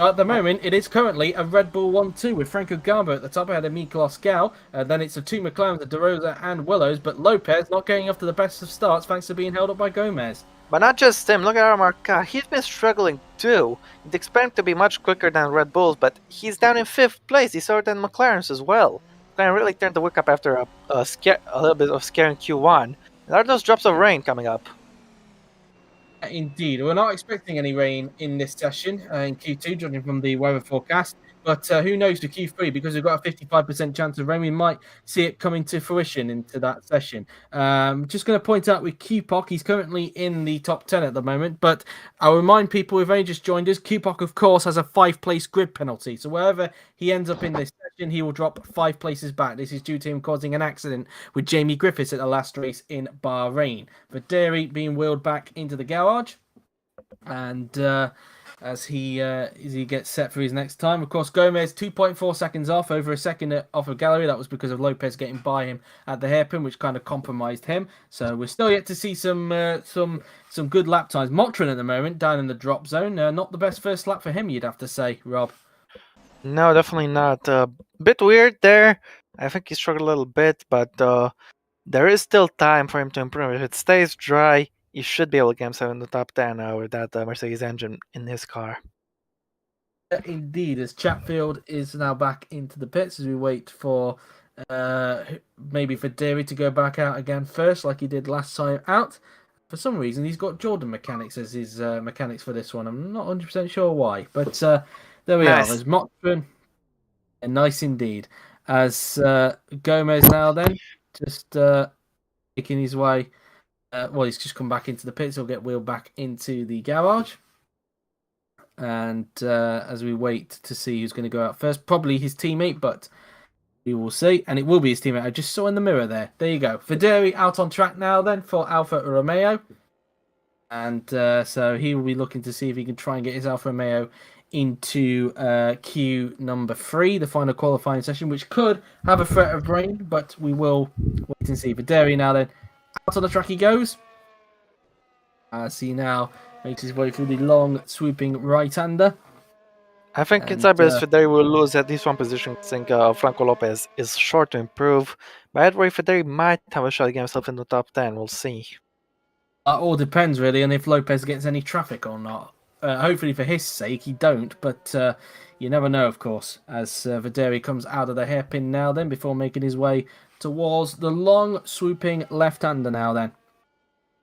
At the moment, it is currently a Red Bull 1-2 with Franco Gamba at the top ahead of Miklos Gal. Then it's the 2 McLarens of De Rosa and Willows, but Lopez not getting off to the best of starts thanks to being held up by Gomez. But not just him, look at Armarca. He's been struggling too. You'd expect to be much quicker than Red Bulls, but he's down in 5th place. He's slower than McLaren's as well. McLaren really turned the wick up after a little bit of scaring Q1. There are those drops of rain coming up. Indeed, we're not expecting any rain in this session in Q2, judging from the weather forecast. But who knows for Q3, because we've got a 55% chance of rain, we might see it coming to fruition into that session. Just going to point out with Kupok, he's currently in the top 10 at the moment. But I'll remind people who've only just joined us, Kupok, of course, has a 5-place grid penalty. So wherever he ends up in this session, he will drop 5 places back. This is due to him causing an accident with Jamie Griffiths at the last race in Bahrain. But Dairy being wheeled back into the garage. And as he gets set for his next time. Of course, Gomez 2.4 seconds off, over a second off of Gallery. That was because of Lopez getting by him at the hairpin, which kind of compromised him. So we're still yet to see some good lap times. Motrin at the moment down in the drop zone. Not the best first lap for him, you'd have to say, Rob. No, definitely not. Bit weird there. I think he struggled a little bit, but there is still time for him to improve. If it stays dry, he should be able to get himself in the top 10 now with that Mercedes engine in his car. Indeed, as Chatfield is now back into the pits as we wait for maybe for Deary to go back out again first, like he did last time out. For some reason, he's got Jordan Mechanics as his mechanics for this one. I'm not 100% sure why, but there we are. There's Mockburn, and nice indeed. As Gomez now then, just making his way. Well, he's just come back into the pits. He'll get wheeled back into the garage. And as we wait to see who's going to go out first, probably his teammate, but we will see. And it will be his teammate. I just saw in the mirror there. There you go. Videri out on track now then for Alfa Romeo. And so he will be looking to see if he can try and get his Alfa Romeo into Q number 3, the final qualifying session, which could have a threat of rain, but we will wait and see. Videri now then, out on the track he goes. See now. Makes his way through the long, swooping right-hander. I think inside race Federi will lose at least one position. I think Franco Lopez is short to improve. By that way, Federi might have a shot to get himself in the top 10. We'll see. That all depends, really, on if Lopez gets any traffic or not. Hopefully, for his sake, he don't. But you never know, of course, as Videri comes out of the hairpin now then, before making his way towards the long, swooping left-hander now then.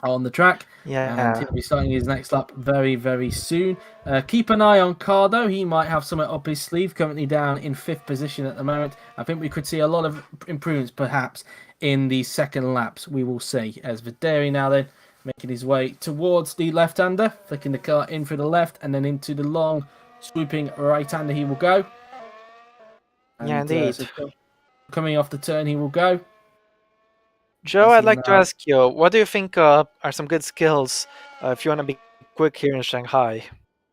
On the track, and he'll be starting his next lap very, very soon. Keep an eye on Cardo. He might have something up his sleeve. Currently down in 5th position at the moment. I think we could see a lot of improvements, perhaps, in the second laps. We will see. As Videri now then making his way towards the left-hander, flicking the car in for the left, and then into the long, swooping right-hander he will go. And, yeah, indeed. So coming off the turn, he will go. Joe, I'd like to ask you, what do you think are some good skills if you want to be quick here in Shanghai?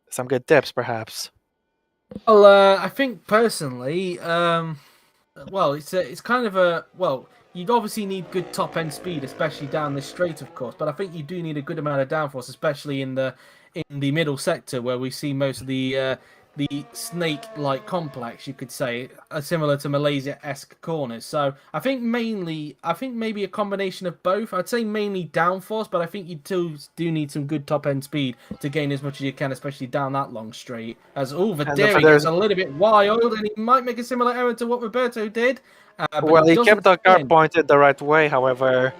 Some good tips, perhaps. Well, I think personally, well, it's kind of a you'd obviously need good top end speed, especially down this straight, of course. But I think you do need a good amount of downforce, especially in the middle sector where we see most of the snake-like complex, you could say, similar to Malaysia-esque corners. So I think maybe a combination of both. I'd say mainly downforce, but I think you do need some good top-end speed to gain as much as you can, especially down that long straight. As Videri gets a little bit wild, and he might make a similar error to what Roberto did. Well, he kept the car pointed the right way, however,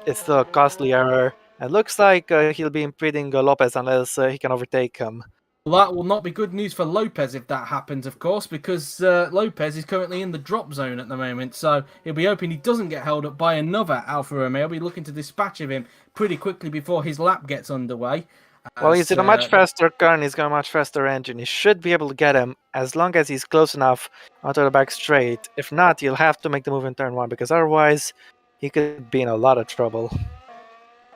it's still a costly error. It looks like he'll be impeding Lopez unless he can overtake him. Well, that will not be good news for Lopez if that happens, of course, because Lopez is currently in the drop zone at the moment. So he'll be hoping he doesn't get held up by another Alfa Romeo. He'll be looking to dispatch of him pretty quickly before his lap gets underway. Well, he's in a much faster car and he's got a much faster engine. He should be able to get him as long as he's close enough onto the back straight. If not, he'll have to make the move in turn 1 because otherwise he could be in a lot of trouble.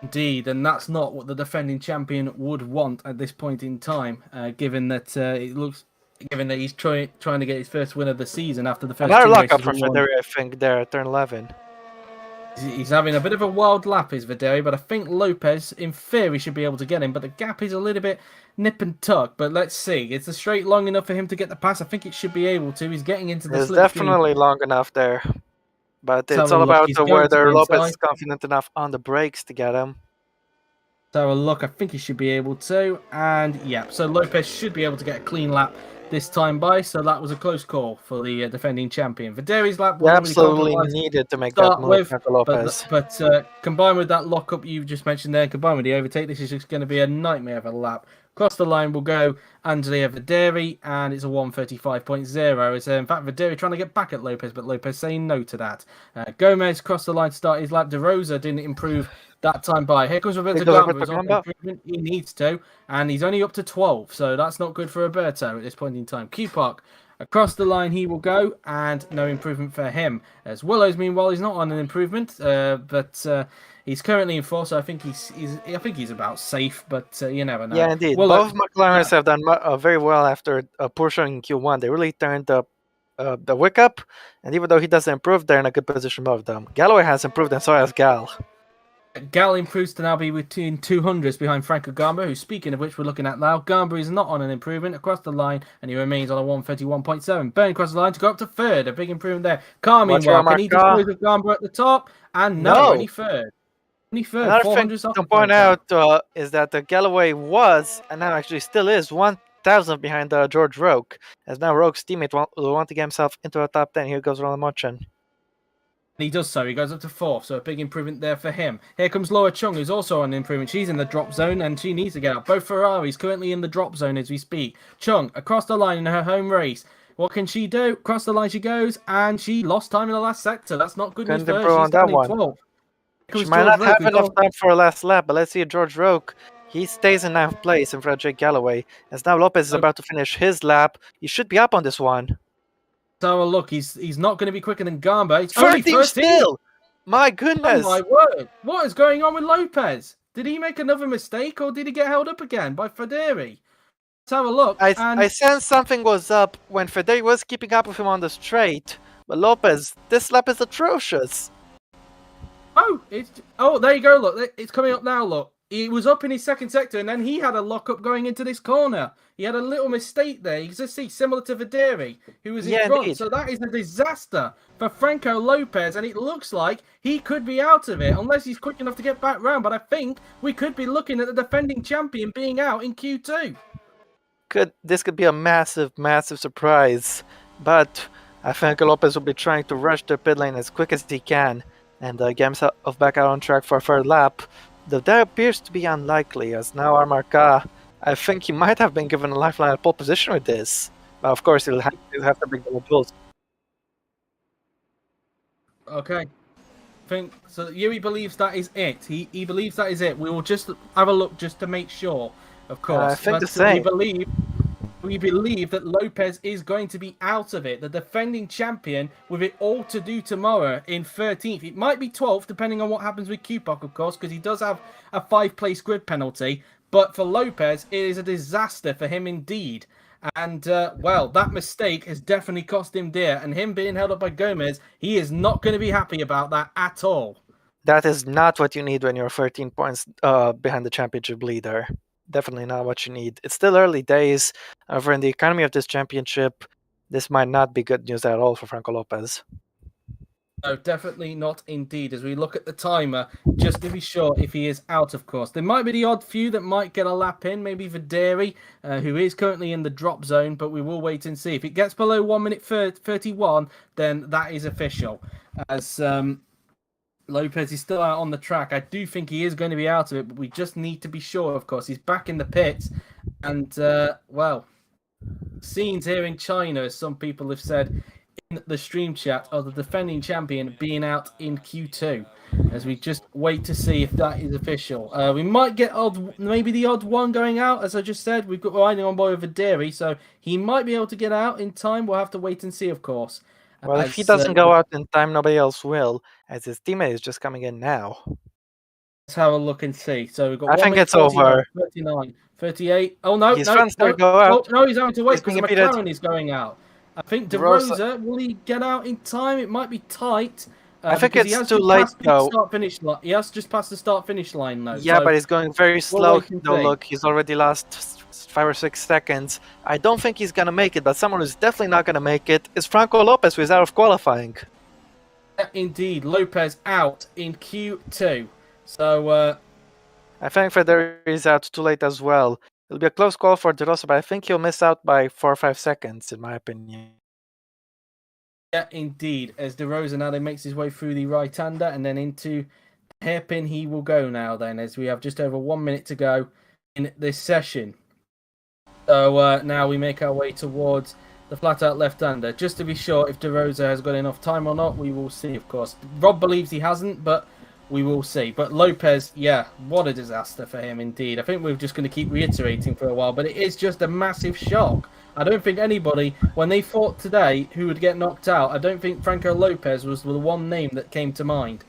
Indeed, and that's not what the defending champion would want at this point in time, given that he's trying to get his first win of the season after the first. Another lockup for Videri, I think, there at turn 11. He's having a bit of a wild lap, is Videri, but I think Lopez, in theory, should be able to get him. But the gap is a little bit nip and tuck. But let's see. Is the straight long enough for him to get the pass? I think it should be able to. He's getting into the slipstream. It's definitely long enough there. But it's all about whether Lopez is confident enough on the brakes to get him. So a look, I think he should be able to. And yeah, so Lopez should be able to get a clean lap this time by. So that was a close call for the defending champion. Videri's lap was absolutely needed to make that move for Lopez. But combined with that lockup you've just mentioned there, combined with the overtake, this is just going to be a nightmare of a lap. Across the line will go Andrea Videri, and it's a 1:35.0. It's in fact Videri trying to get back at Lopez, but Lopez saying no to that. Gomez crossed the line to start his lap. De Rosa didn't improve that time by. Here comes Roberto Gamba. He needs to, and he's only up to 12, so that's not good for Roberto at this point in time. Q-Park across the line he will go, and no improvement for him. As Willows, meanwhile, he's not on an improvement, but he's currently in 4th, so I think he's about safe, but you never know. Yeah, indeed. Both McLarens have done very well after a poor showing in Q1. They really turned the wick up, and even though he doesn't improve, they're in a good position, both of them. Galloway has improved, and so has Gal. Gal improves to now be between 200s behind Franco Gamba, who, speaking of which, we're looking at now. Gamba is not on an improvement across the line, and he remains on a 1:31.7. Burning across the line to go up to 3rd. A big improvement there. Carmine, can he dispose of Gamba at the top? And no, only 3rd. 23rd, Another 400 thing seconds. to point out is that Galloway was, and now actually still is, 1,000 behind George Roque, as now Roque's teammate will want to get himself into the top 10. Here goes Ronald Mochin. He does so. He goes up to 4th, so a big improvement there for him. Here comes Laura Chung, who's also on improvement. She's in the drop zone, and she needs to get out. Both Ferraris currently in the drop zone as we speak. Chung, across the line in her home race. What can she do? Across the line she goes, and she lost time in the last sector. That's not good news Couldn't for her. improve on She's that down in one. 12th. She might not have enough time for a last lap, but let's see George Roque. He stays in 9th place in front of Jake Galloway. As now Lopez is about to finish his lap. He should be up on this one. So look, he's not going to be quicker than Gamba. It's 13 only 13 still! My Oh goodness! my word! What is going on with Lopez? Did he make another mistake, or did he get held up again by Federi? Let's have a look. I sensed something was up when Federi was keeping up with him on the straight. But Lopez, this lap is atrocious. There you go. Look, it's coming up now. Look, he was up in his second sector, and then he had a lockup going into this corner. He had a little mistake there. You can just see, similar to Federi, who was in front. Indeed. So that is a disaster for Franco Lopez, and it looks like he could be out of it unless he's quick enough to get back round. But I think we could be looking at the defending champion being out in Q2. This could be a massive, massive surprise. But I think Lopez will be trying to rush the pit lane as quick as he can and get himself back out on track for a third lap. Though that appears to be unlikely, as now Armarca, I think he might have been given a lifeline at pole position with this. But of course, he'll have to bring the results. Okay. Think so. Yuri believes that is it. He believes that is it. We will just have a look just to make sure, of course. I think the same. We believe that Lopez is going to be out of it. The defending champion, with it all to do tomorrow in 13th. It might be 12th, depending on what happens with Kupok, of course, because he does have a 5-place grid penalty. But for Lopez, it is a disaster for him indeed. And, well, that mistake has definitely cost him dear. And him being held up by Gomez, he is not going to be happy about that at all. That is not what you need when you're 13 points behind the championship leader. Definitely not what you need. It's still early days. However, in the economy of this championship, this might not be good news at all for Franco Lopez. No, definitely not indeed. As we look at the timer, just to be sure if he is out, of course. There might be the odd few that might get a lap in, maybe Federi, who is currently in the drop zone, but we will wait and see. If it gets below 1 minute 31, then that is official. As Lopez is still out on the track. I do think he is going to be out of it, but we just need to be sure, of course. He's back in the pits. And, well, scenes here in China, as some people have said in the stream chat, of the defending champion being out in Q2. As we just wait to see if that is official. We might get maybe the odd one going out, as I just said. We've got riding on board with Federi, so he might be able to get out in time. We'll have to wait and see, of course. Well, if he doesn't go out in time, nobody else will, as his teammate is just coming in now. Let's have a look and see. So we've got I think it's over. 39, 38. Oh, no, His no, friends no, go out. no, he's having to wait because being McLaren is going out. I think De Rosa, will he get out in time? It might be tight. I think it's too late, though. He has just passed the start-finish line, though. Yeah, so but he's going very slow. wait and No, see. look, he's already lost 5 or 6 seconds. I don't think he's going to make it, but someone who's definitely not going to make it is Franco Lopez, who is out of qualifying. Indeed, Lopez out in Q2. So, I think Federi is out too late as well. It'll be a close call for De Rosa, but I think he'll miss out by 4 or 5 seconds, in my opinion. yeah, indeed. As De Rosa now then makes his way through the right-hander and then into the hairpin, he will go now then, as we have just over 1 minute to go in this session. So now we make our way towards the flat-out left-hander. Just to be sure if De Rosa has got enough time or not, we will see, of course. Rob believes he hasn't, but we will see. But Lopez, yeah, what a disaster for him indeed. I think we're just going to keep reiterating for a while, but it is just a massive shock. I don't think anybody, when they thought today who would get knocked out, I don't think Franco Lopez was the one name that came to mind.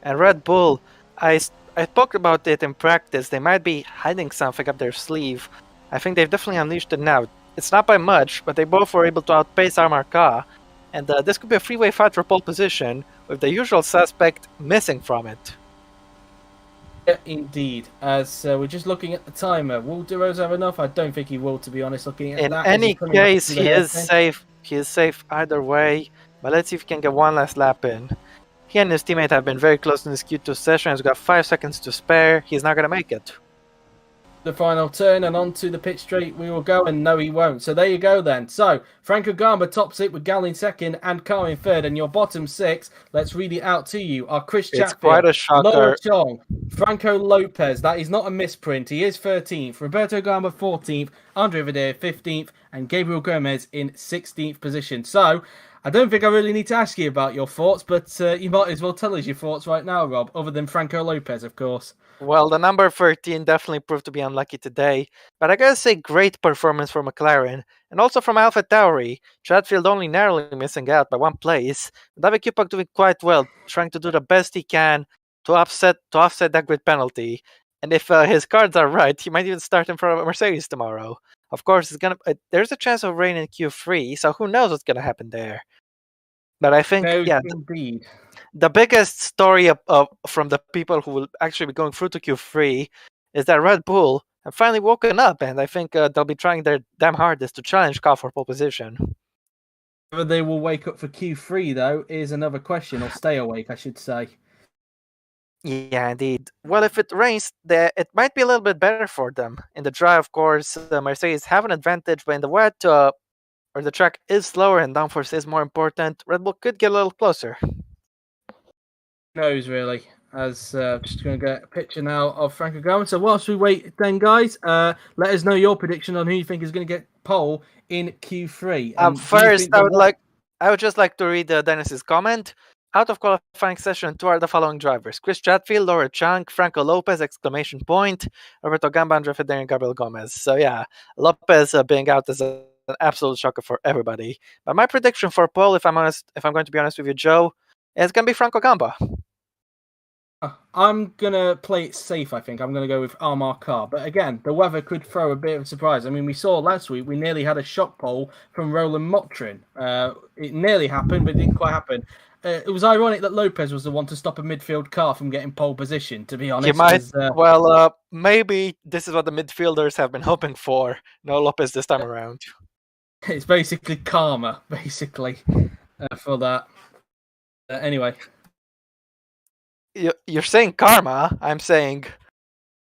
And Red Bull, I spoke about it in practice. They might be hiding something up their sleeve. I think they've definitely unleashed it now. It's not by much, but they both were able to outpace Armarca. And this could be a freeway fight for pole position, with the usual suspect missing from it. Yeah, indeed. As we're just looking at the timer, will De Rosa have enough? I don't think he will, to be honest. Looking at In that, any case, he is safe. He is safe either way. But let's see if he can get one last lap in. He and his teammate have been very close in this Q2 session. He's got 5 seconds to spare. He's not going to make it. The final turn and onto the pit straight we will go, and no he won't. So there you go then. So Franco Gamba tops it with Gal in second and Carl in third, and your bottom 6, let's read it out to you, are Chris It's Chatfield, quite a shocker. Laura Chong, Franco Lopez, that is not a misprint, he is 13th, Roberto Gamba 14th, Andre Videre 15th, and Gabriel Gomez in 16th position. So I don't think I really need to ask you about your thoughts, but you might as well tell us your thoughts right now, Rob, other than Franco Lopez, of course. Well, the number 13 definitely proved to be unlucky today, but I gotta say great performance for McLaren, and also from AlphaTauri. Chatfield only narrowly missing out by 1 place. David Kipak doing quite well, trying to do the best he can to offset that grid penalty. And if his cards are right, he might even start in front of a Mercedes tomorrow. Of course, there's a chance of rain in Q3, so who knows what's gonna happen there. But I think, No, yeah, indeed. the biggest story from the people who will actually be going through to Q3 is that Red Bull have finally woken up, and I think they'll be trying their damn hardest to challenge Cal for pole position. Whether they will wake up for Q3, though, is another question, or stay awake, I should say. Yeah, indeed. Well, if it rains, it might be a little bit better for them. In the dry, of course, Mercedes have an advantage, but in the wet, where the track is slower and downforce is more important, Red Bull could get a little closer. Knows really. As just going to get a picture now of Franco Gama. So whilst we wait, then guys, let us know your prediction on who you think is going to get pole in Q3. And first, I would just like to read Dennis's comment. Out of qualifying session 2 are the following drivers: Chris Chatfield, Laura Chang, Franco Lopez, ! Roberto Gamba, Andre Federico, and Gabriel Gomez. So yeah, Lopez being out is an absolute shocker for everybody. But my prediction for pole, if I'm going to be honest with you, Joe, is going to be Franco Gamba. I'm going to play it safe, I think. I'm going to go with Armar Carr. But again, the weather could throw a bit of a surprise. I mean, we saw last week, we nearly had a shock pole from Roland Motrin. It nearly happened, but it didn't quite happen. It was ironic that Lopez was the one to stop a midfield car from getting pole position, to be honest. Maybe this is what the midfielders have been hoping for. No Lopez this time around. It's basically karma, basically, for that. Anyway. You're saying karma. I'm saying,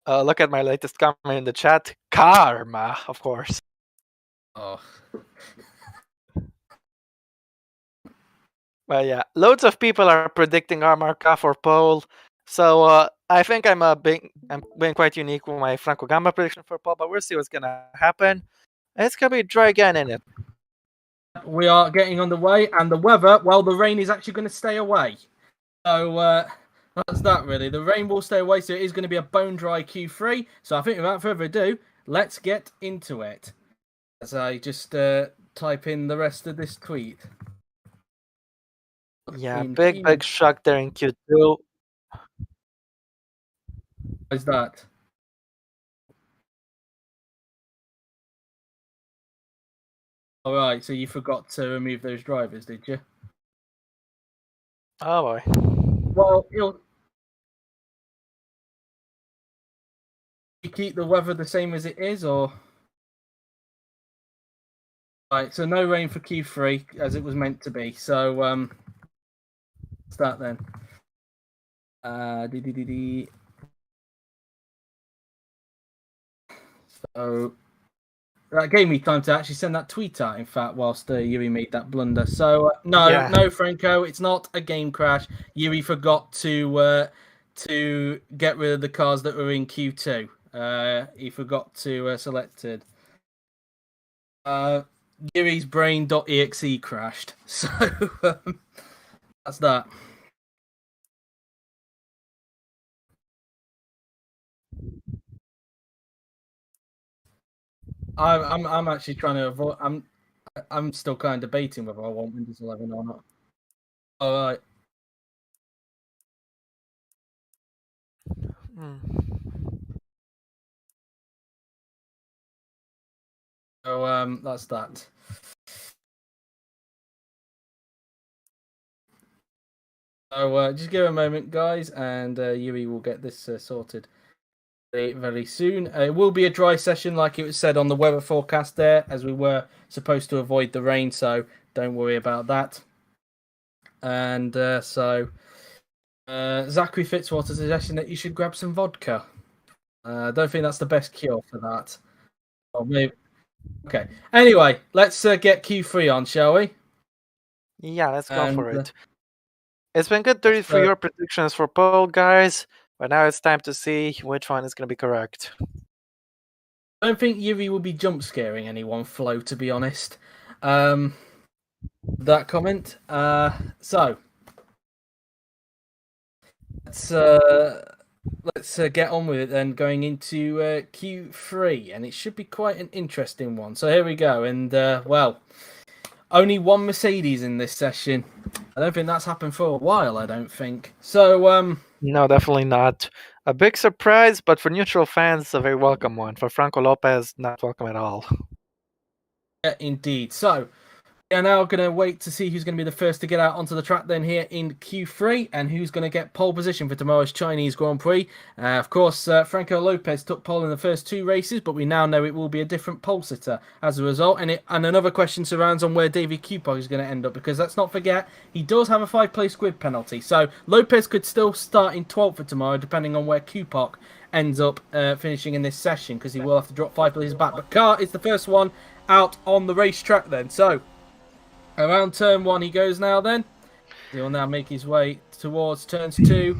look at my latest comment in the chat. Karma, of course. Oh. Well, yeah, loads of people are predicting Armar for pole, so I think I'm being quite unique with my Franco Gamba prediction for pole, but we'll see what's gonna happen. It's gonna be dry again, isn't it? We are getting on the way, and the weather, well, the rain is actually going to stay away. So that's that, really. The rain will stay away, so it is going to be a bone dry Q3. So I think without further ado, let's get into it. As I just type in the rest of this tweet. Yeah, big shock there in Q2. What's that? All right, so you forgot to remove those drivers, did you? Oh boy. Well, you keep the weather the same as it is, or? Right, so no rain for Q3 as it was meant to be. So what's that then? So that gave me time to actually send that tweet out, in fact, whilst Yuri made that blunder. So no, Franco, it's not a game crash. Yuri forgot to get rid of the cars that were in Q2. He forgot to select it. Yuri's brain.exe crashed. So that's that. I'm actually trying to avoid. I'm still kind of debating whether I want Windows 11 or not. All right. So that's that. So just give it a moment, guys, and Yuri will get this sorted very soon. It will be a dry session, like it was said on the weather forecast there, as we were supposed to avoid the rain, so don't worry about that. And so Zachary Fitzwater suggesting that you should grab some vodka. I don't think that's the best cure for that. Or maybe. Okay. Anyway, let's get Q3 on, shall we? Yeah, let's go for And, it. It's been good to read through your predictions for pole, guys, but now it's time to see which one is going to be correct. I don't think Yuri will be jump scaring anyone, Flo, to be honest. That comment. So let's get on with it then, going into Q3, and it should be quite an interesting one. So here we go, and well, only one Mercedes in this session. I don't think that's happened for a while. I don't think so. No, definitely not. A big surprise, but for neutral fans, a very welcome one. For Franco Lopez, not welcome at all. Yeah, indeed. So we are now going to wait to see who's going to be the first to get out onto the track then here in Q3 and who's going to get pole position for tomorrow's Chinese Grand Prix. Of course, Franco Lopez took pole in the first two races, but we now know it will be a different pole sitter as a result. And another question surrounds on where David Kupok is going to end up, because let's not forget, he does have a 5-place grid penalty. So Lopez could still start in 12th for tomorrow, depending on where Kupok ends up finishing in this session, because he will have to drop 5 places back. But Carr is the first one out on the racetrack then. So around turn 1 he goes now then. He'll now make his way towards turns 2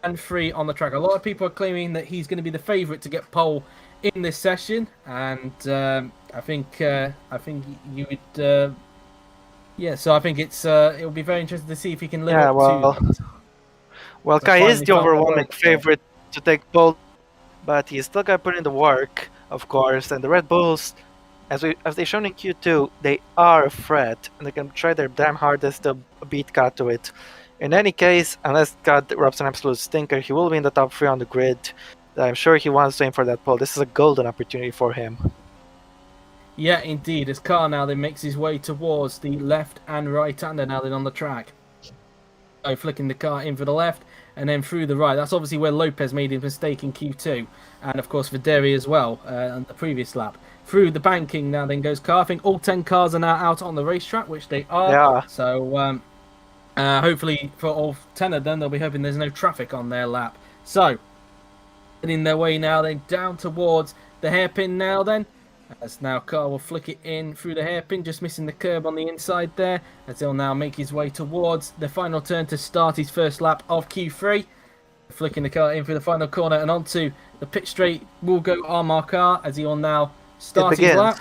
and 3 on the track. A lot of people are claiming that he's going to be the favourite to get pole in this session, and I think you would. Yeah, so I think it'll be very interesting to see if he can live up to that. Well, So Kai is finally the found the overwhelming work. favorite to take pole, but he's still got to put in the work, of course. And the Red Bulls, as they've shown in Q2, they are a threat, and they can try their damn hardest to beat Kat to it. In any case, unless Kat erupts an absolute stinker, he will be in the top 3 on the grid. I'm sure he wants to aim for that pole. This is a golden opportunity for him. Yeah, indeed. As Carr now then makes his way towards the left and right-hander now then on the track. So flicking the car in for the left and then through the right. That's obviously where Lopez made his mistake in Q2. And of course Videri as well on the previous lap. Through the banking now then goes Carr. I think all 10 cars are now out on the racetrack, which they are. Yeah. So hopefully for all 10 of them, they'll be hoping there's no traffic on their lap. So, heading their way now then down towards the hairpin now then. As now Carr will flick it in through the hairpin, just missing the curb on the inside there. As he'll now make his way towards the final turn to start his first lap of Q3. Flicking the car in through the final corner and onto the pit straight will go Armar Carr as he will now start his lap.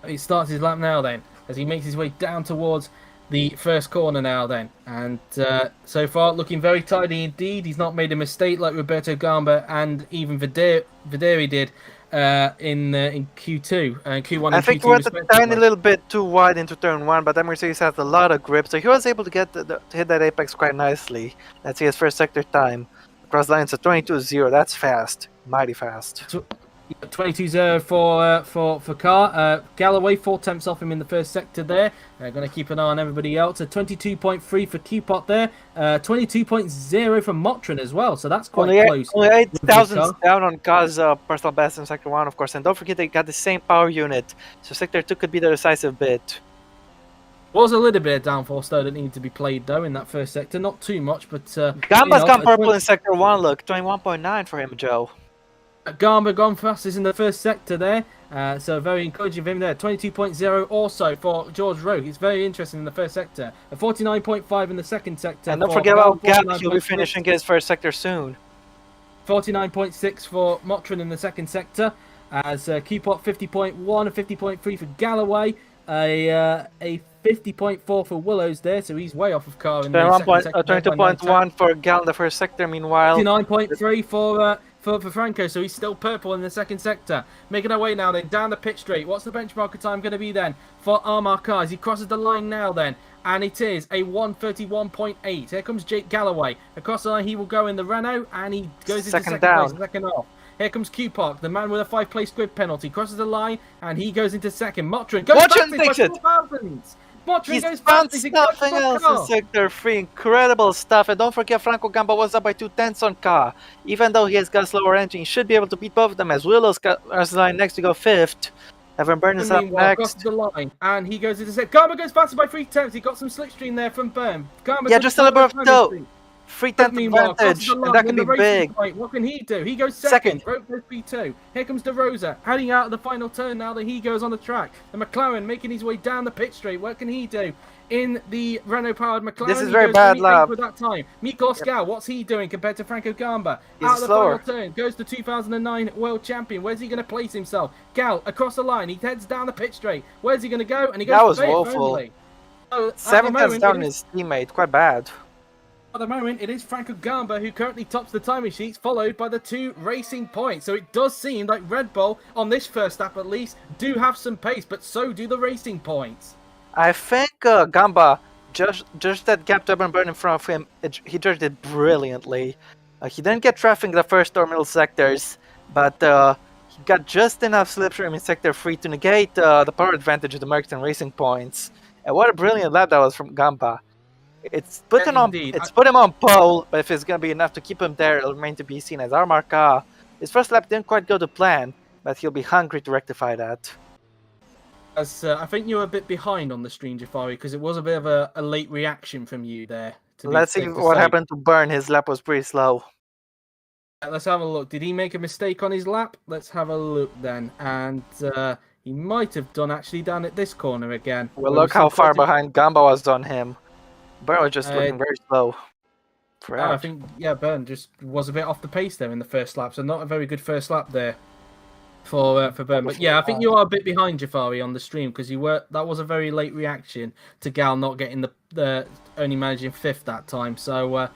He starts his lap now then, as he makes his way down towards the first corner now then. And so far looking very tidy indeed. He's not made a mistake like Roberto Gamba and even Videri did in Q2 and Q1 and I think Q2 he went a tiny little bit too wide into turn 1, but that Mercedes has a lot of grip, so he was able to get to hit that apex quite nicely. Let's see his first sector time. Across the lines at 22.0, that's fast. Mighty fast. 22.0 for Carr. Galloway 4 temps off him in the first sector there. Going to keep an eye on everybody else. A 22.3 for Kupot there. 22.0 for Motrin as well. So that's quite close. Only 8 thousandths down on Car's personal best in sector 1, of course. And don't forget they got the same power unit. So sector 2 could be the decisive bit. Was a little bit of downforce though that needed to be played though in that first sector. Not too much, but Gamba's gone purple in sector 1. Look, 21.9 for him, Joe. Gamba gone fastest in the first sector there, so very encouraging of him there. 22.0 also for George Rowe. It's very interesting in the first sector. A 49.5 in the second sector. And don't forget about Gap, he'll be finishing his first sector soon. 49.6 for Motrin in the second sector, as Kupot 50.1, a 50.3 for Galloway, a 50.4 for Willows there, so he's way off of Carr in the second sector. 22.1 for Gal in the first sector, meanwhile. 59.3 for Franco, so he's still purple in the second sector. Making our way now then down the pit straight. What's the benchmark time going to be then for Armar Carr as he crosses the line now then? And it is a 131.8. Here comes Jake Galloway. Across the line he will go in the Renault and he goes into second place, second off. Here comes Kupok, the man with a 5-place grid penalty. Crosses the line and he goes into second. Motrin goes fastest. He's found nothing else in sector 3. Incredible stuff. And don't forget Franco Gamba was up by 2/10 on Carr. Even though he has got a slower engine, he should be able to beat both of them, as Willow's got the line next to go 5th. Evan Byrne is up next. Crosses the line and he goes into second. Gamba goes faster by 3 temps. He got some slipstream there from Byrne. Yeah, just a little bit of dough. 3/10 Meanwhile, crosses advantage, the and line that could in be the racing big. point. What can he do? He goes Second. second. Roke goes P2. Here comes De Rosa, heading out of the final turn now that he goes on the track. The McLaren making his way down the pit straight. What can he do? In the Renault-powered McLaren, This is he very goes bad only lap. 8th with that time. Miklos Gal, what's he doing compared to Franco Gamba? He's Out of the slower. final turn, goes to 2009 world champion. Where's he going to place himself? Gal across the line. He heads down the pit straight. Where's he going to go? And he goes That was fifth woeful. only. So, at the 7/10 moment, down it is- his teammate, quite bad. At the moment, it is Franco Gamba who currently tops the timing sheets, followed by the 2 racing points. So it does seem like Red Bull, on this first lap at least, do have some pace, but so do the racing points. I think Gamba just that gap to Burn in front of him. He judged it brilliantly. He didn't get traffic in the first or middle sectors, but he got just enough slipstream in sector 3 to negate the power advantage of the Merckx and racing points. And what a brilliant lap that was from Gamba. It's put him on pole, but if it's gonna be enough to keep him there, it'll remain to be seen. As our Marca, his first lap didn't quite go to plan, but he'll be hungry to rectify that. As I think you were a bit behind on the stream, Jafari, because it was a bit of a late reaction from you there. Let's see what happened to Burn. His lap was pretty slow. Let's have a look. Did he make a mistake on his lap? Let's have a look then. And he might have done actually down at this corner again. Well, look how far behind Gamba was on him. Burn was just looking very slow. I think, Burn just was a bit off the pace there in the first lap, so not a very good first lap there for Burn. But yeah, I think you are a bit behind Jafari on the stream because that was a very late reaction to Gal not getting the only managing 5th that time. So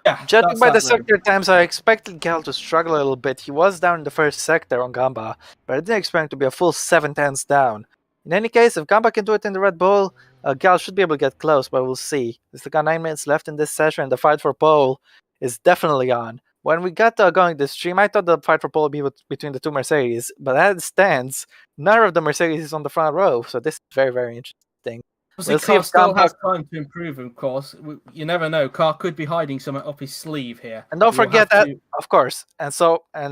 yeah, judging by the sector times, I expected Gal to struggle a little bit. He was down in the first sector on Gamba, but I didn't expect him to be a full 7/10 down. In any case, if Gamba can do it in the Red Bull, Gal should be able to get close, but we'll see. There's got 9 minutes left in this session, and the fight for pole is definitely on. When we got going this stream, I thought the fight for pole would be between the 2 Mercedes, but as it stands, none of the Mercedes is on the front row, so this is very, very interesting. We'll see if still has time to improve, of course. You never know. Carr could be hiding something up his sleeve here. And don't forget that, of course. And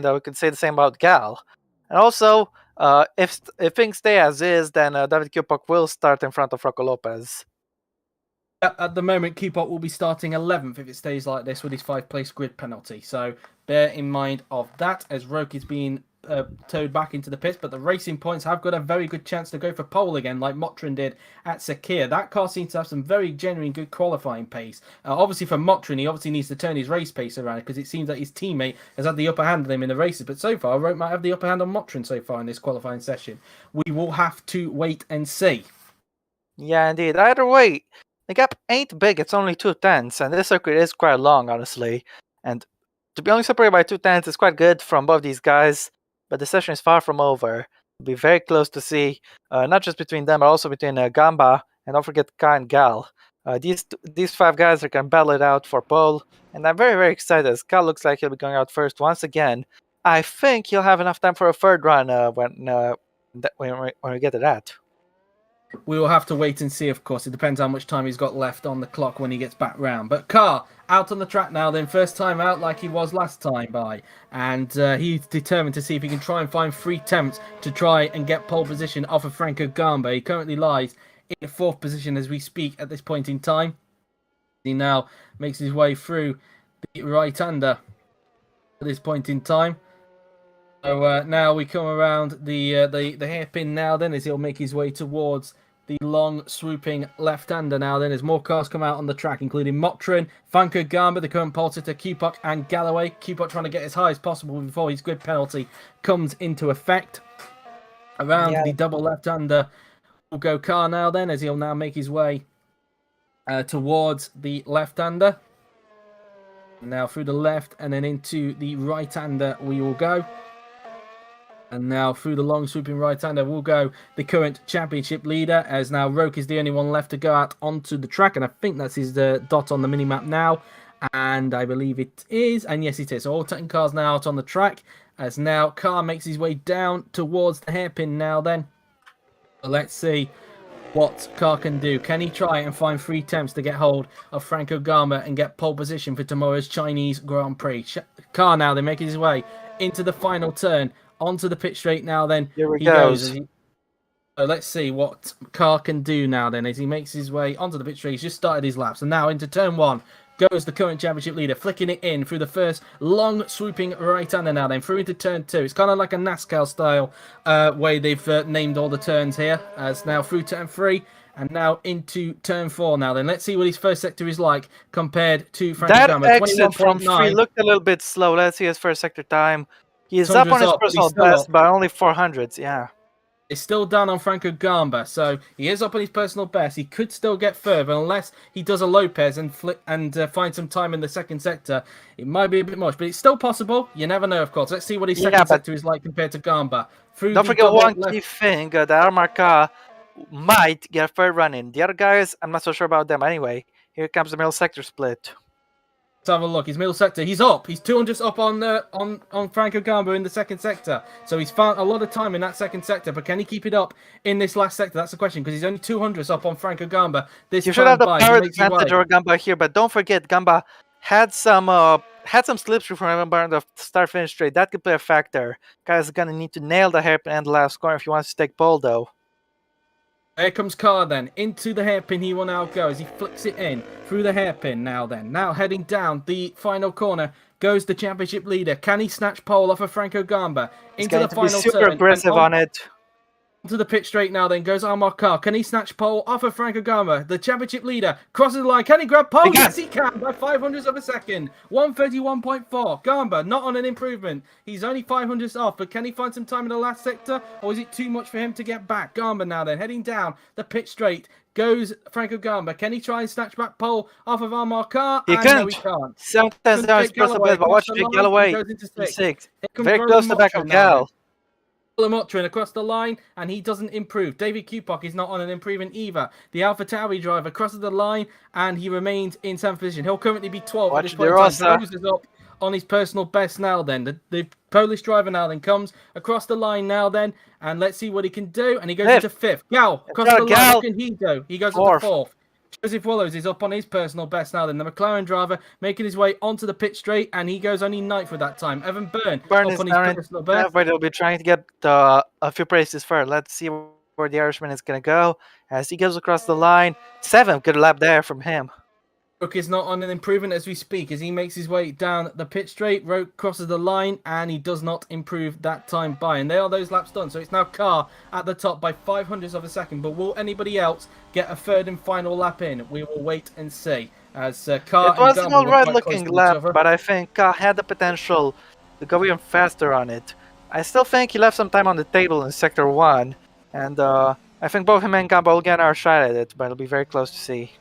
we could say the same about Gal. And also, if things stay as is, then David Kupok will start in front of Rocco Lopez. At the moment, Kupok will be starting 11th if it stays like this with his 5-place grid penalty. So bear in mind of that as Roke is being towed back into the pits, but the racing points have got a very good chance to go for pole again, like Motrin did at Sakir. That car seems to have some very genuine good qualifying pace. Obviously for Motrin, he obviously needs to turn his race pace around because it seems that his teammate has had the upper hand on him in the races, but so far Roke might have the upper hand on Motrin so far in this qualifying session. We will have to wait and see. Yeah, indeed. Either way, the gap ain't big, it's only 2/10, and this circuit is quite long, honestly. And to be only separated by 2/10 is quite good from both these guys, but the session is far from over. It'll be very close to see, not just between them, but also between Gamba, and don't forget Kai and Gal. These 5 guys are going to battle it out for pole, and I'm very, very excited, as Gal looks like he'll be going out first once again. I think he'll have enough time for a 3rd run when we get to that. We will have to wait and see, of course. It depends how much time he's got left on the clock when he gets back round. But Carr, out on the track now then. First time out like he was last time by. And he's determined to see if he can try and find 3 attempts to try and get pole position off of Franco Gamba. He currently lies in 4th position as we speak at this point in time. He now makes his way through the right-hander at this point in time. So now we come around the hairpin now then as he'll make his way towards the long swooping left-hander now then as more cars come out on the track, including Motrin, Franco Gamba, the current pole sitter, Kupok and Galloway. Kupok trying to get as high as possible before his grid penalty comes into effect. Around the double left-hander will go Carr now then as he'll now make his way towards the left-hander. Now through the left and then into the right-hander we will go. And now through the long swooping right-hander will go the current championship leader, as now Roke is the only one left to go out onto the track. And I think that's his dot on the mini-map now. And I believe it is. And yes, it is. So all 10 cars now out on the track, as now Carr makes his way down towards the hairpin now then. So let's see what Carr can do. Can he try and find 3 attempts to get hold of Franco Gamba and get pole position for tomorrow's Chinese Grand Prix? Carr now, they're making his way into the final turn. Onto the pit straight now then. Here he goes. So let's see what Carr can do now then as he makes his way onto the pit straight. He's just started his laps. And now into turn 1. goes the current championship leader, flicking it in through the first long swooping right-hander now then, through into turn 2. It's kind of like a NASCAR style way they've named all the turns here, as now through turn 3, and now into turn 4 now then. Let's see what his first sector is like compared to Franco That Gamba. exit from 3 21.9. looked a little bit slow. Let's see his first sector time. He's up 600's on his up, but he's personal still best up. by only 400s, yeah. It's still down on Franco Gamba, so he is up on his personal best. He could still get further unless he does a Lopez and find some time in the second sector. It might be a bit much, but it's still possible. You never know, of course. Let's see what his second sector is like compared to Gamba. Don't forget one key thing, that Armor car might get a third run in. The other guys, I'm not so sure about them anyway. Here comes the middle sector split. Let's have a look. His middle sector. He's up. He's 200 up on Franco Gamba in the second sector. So he's found a lot of time in that second sector. But can he keep it up in this last sector? That's the question, because he's only 200 up on Franco Gamba. This You should have the by. power advantage over Gamba here, but don't forget Gamba had some slipstream from him on the start-finish straight. That could play a factor. Guy's gonna need to nail the hairpin and the last corner if he wants to take pole, though. Here comes Carr then, into the hairpin he will now go as he flicks it in through the hairpin now then. Now heading down the final corner goes the championship leader. Can he snatch pole off of Franco Gamba into the final turn? He's super aggressive on it. To the pit straight now then goes Armor Car. Can he snatch pole off of Franco Gamba? The championship leader crosses the line. Can he grab pole? Yes, he can by 500ths of a second. 131.4. Gamba not on an improvement. He's only 500ths off, but can he find some time in the last sector, or is it too much for him to get back? Gamba now then heading down the pit straight goes Franco Gamba. Can he try and snatch back pole off of Armor Car? He can't. No, he can't. Sometimes down his personal best, but watch Jake Galloway. Six. Very close to the back of Gal. Lamotrin across the line, and he doesn't improve. David Kupok is not on an improvement either. The Alpha Tauri driver crosses the line, and he remains in 7th position. He'll currently be 12th at this point in time. Rose is up on his personal best now then. The Polish driver now then comes across the line now then, and let's see what he can do. And he goes into 5th. Gal across the line. What can he do? He goes into 4th. Joseph Willows is up on his personal best now then. The McLaren driver making his way onto the pit straight, and he goes only 9th with that time. Evan Byrne up on his personal best. But they'll be trying to get a few places first. Let's see where the Irishman is going to go as he goes across the line. 7th, good lap there from him. Roke is not on an improvement as we speak as he makes his way down the pit straight. Roke crosses the line and he does not improve that time by. And there are those laps done. So it's now Carr at the top by 500ths of a second. But will anybody else get a third and final lap in? We will wait and see. As Carr it was an alright looking lap, but I think Carr had the potential to go even faster on it. I still think he left some time on the table in Sector 1. And I think both him and Gamba will get our shot at it, but it'll be very close to see.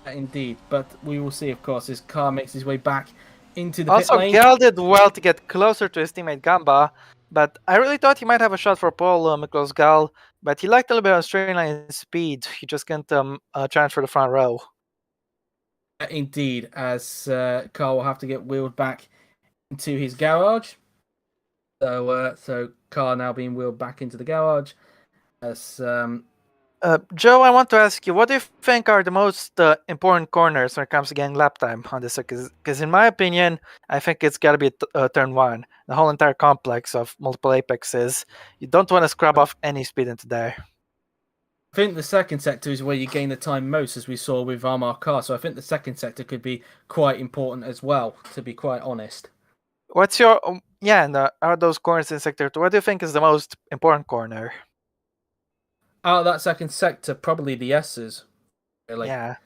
Indeed, but we will see, of course, as Carr makes his way back into the pit lane. Also, Gal did well to get closer to his teammate Gamba, but I really thought he might have a shot for pole, Miklos Gal, but he lacked a little bit of straight line speed. He just can't transfer the front row. Indeed, as Carr will have to get wheeled back into his garage. So Carr now being wheeled back into the garage. As Joe, I want to ask you, what do you think are the most important corners when it comes to getting lap time on this circuit? Because in my opinion, I think it's got to be turn 1. The whole entire complex of multiple apexes. You don't want to scrub off any speed into there. I think the second sector is where you gain the time most, as we saw with Armor Car. So I think the second sector could be quite important as well, to be quite honest. What's your... and are those corners in Sector 2? What do you think is the most important corner? Out of that second sector, probably the S's. Really. Yeah.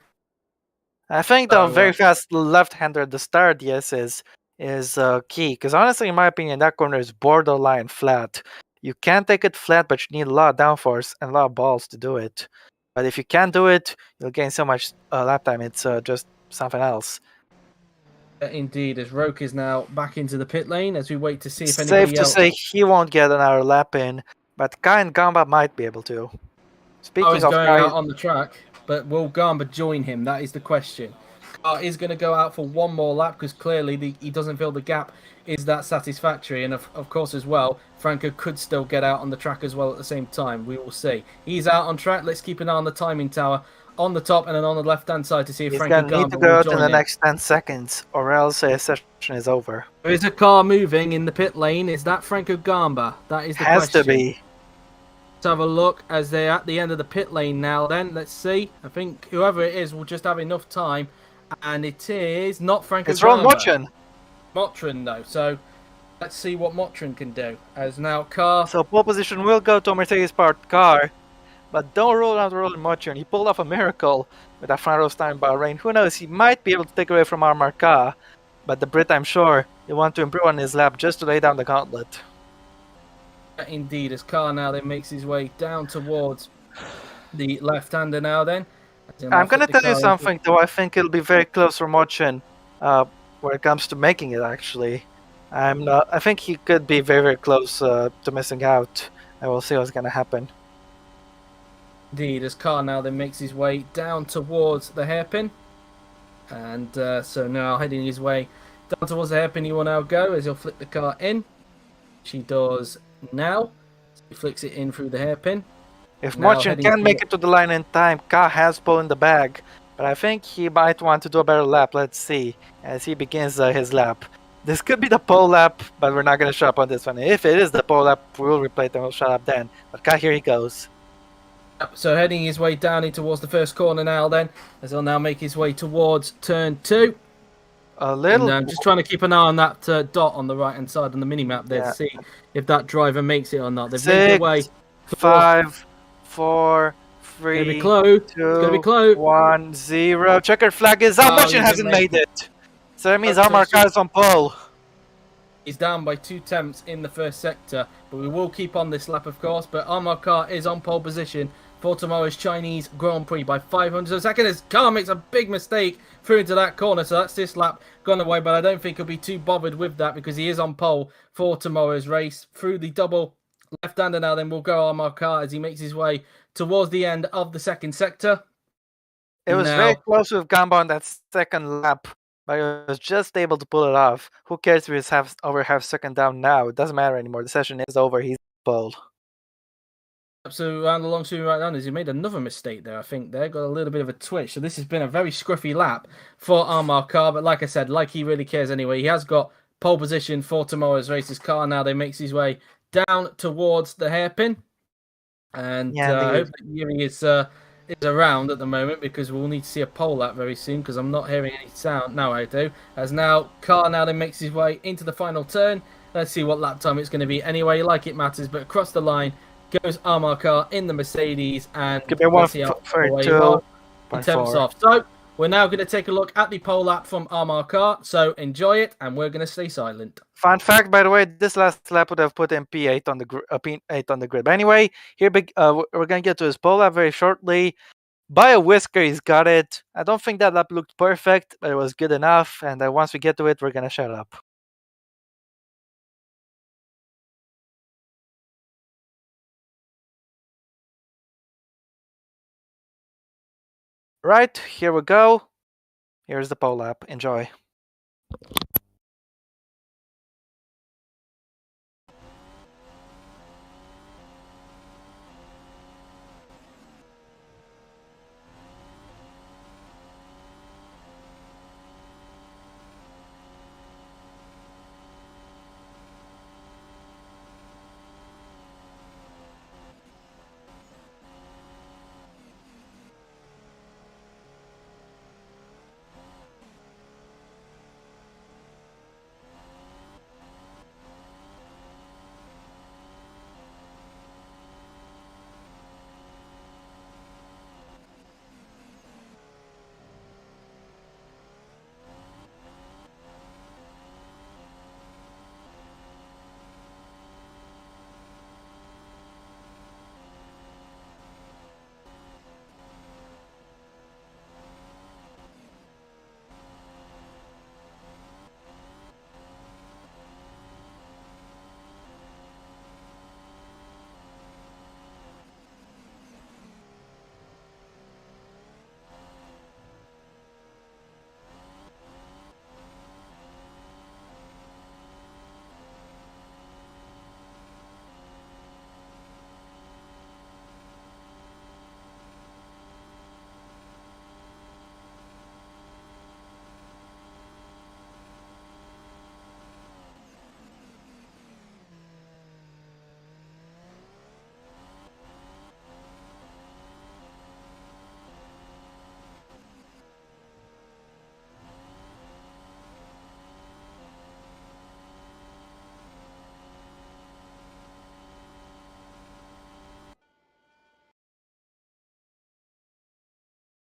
I think the very fast left-hander at the start, the S's, is key. Because honestly, in my opinion, that corner is borderline flat. You can take it flat, but you need a lot of downforce and a lot of balls to do it. But if you can't do it, you'll gain so much lap time. It's just something else. Indeed, as Roke is now back into the pit lane as we wait to see if anybody else... Safe else... to say he won't get another lap in, but Kai and Gamba might be able to. Speaking of going out on the track, but will Gamba join him? That is the question. Carr is going to go out for one more lap because clearly he doesn't feel the gap is that satisfactory. And of course as well, Franco could still get out on the track as well at the same time. We will see. He's out on track. Let's keep an eye on the timing tower on the top and then on the left-hand side to see if Franco Gamba will join He's going to need to go out in the next 10 seconds or else his session is over. There is a car moving in the pit lane. Is that Franco Gamba? That is the question. Has to be. Let's have a look as they're at the end of the pit lane now then. Let's see. I think whoever it is will just have enough time and it is not Franco It's Ron Garber. Motrin. Though. So let's see what Motrin can do. As now car. So pole position will go to a Mercedes parked car, but don't rule out Ron Motrin. He pulled off a miracle with that front row start in Bahrain. Who knows? He might be able to take away from our car, but the Brit, I'm sure, he want to improve on his lap just to lay down the gauntlet. Indeed, as car now then makes his way down towards the left-hander now then. I'm gonna tell you something though. I think it'll be very close for Motrin, when it comes to making it. Actually, I think he could be very, very close to missing out. I will see what's gonna happen. Indeed, as car now then makes his way down towards the hairpin, and so now heading his way down towards the hairpin, he will now go as he'll flick the car in. She does now. So he flicks it in through the hairpin. If Now Motrin heading can make it to the line in time, Ka has pull in the bag, but I think he might want to do a better lap. Let's see as he begins his lap. This could be the pole lap, but we're not gonna show up on this one. If it is the pole lap, we will replay it and we'll shut up then. But Ka, here he goes. So heading his way down in towards the first corner now then, as he'll now make his way towards turn 2. A little. And just trying to keep an eye on that dot on the right-hand side on the mini-map there to see if that driver makes it or not. They've made their way. 5, 4, 3, Gonna be close. 2, It's gonna be close. 1, 0. Checkered flag is out. Motrin hasn't made it. So that means our car is on pole. He's down by 2 tenths in the first sector, but we will keep on this lap, of course. But Armor Car is on pole position for tomorrow's Chinese Grand Prix by 500 of a second. His car makes a big mistake through into that corner, so that's this lap gone away. But I don't think he'll be too bothered with that because he is on pole for tomorrow's race. Through the double left-hander now, then we'll go Armor Car as he makes his way towards the end of the second sector. It was very close with Gamba on that second lap, but he was just able to pull it off. Who cares if he's over half second down now? It doesn't matter anymore. The session is over. He's pulled. So around the long swing right down, he made another mistake there, I think. There got a little bit of a twitch. So this has been a very scruffy lap for Armor Car. But like I said, like he really cares anyway. He has got pole position for tomorrow's race's car now. They makes his way down towards the hairpin. And I hope that Yuri is around at the moment because we'll need to see a pole lap very soon because I'm not hearing any sound. Now I do. As now, car now then makes his way into the final turn. Let's see what lap time it's going to be. Anyway, like it matters, but across the line goes Armor Car in the Mercedes and give me 1:42. In terms of. So we're now going to take a look at the pole lap from Armor Car. So enjoy it, and we're going to stay silent. Fun fact, by the way, this last lap would have put him P8 on the P8 on the grid. But anyway, here we're going to get to his pole lap very shortly. By a whisker, he's got it. I don't think that lap looked perfect, but it was good enough. And once we get to it, we're going to shut up. Right, here we go. Here's the pole lap. Enjoy.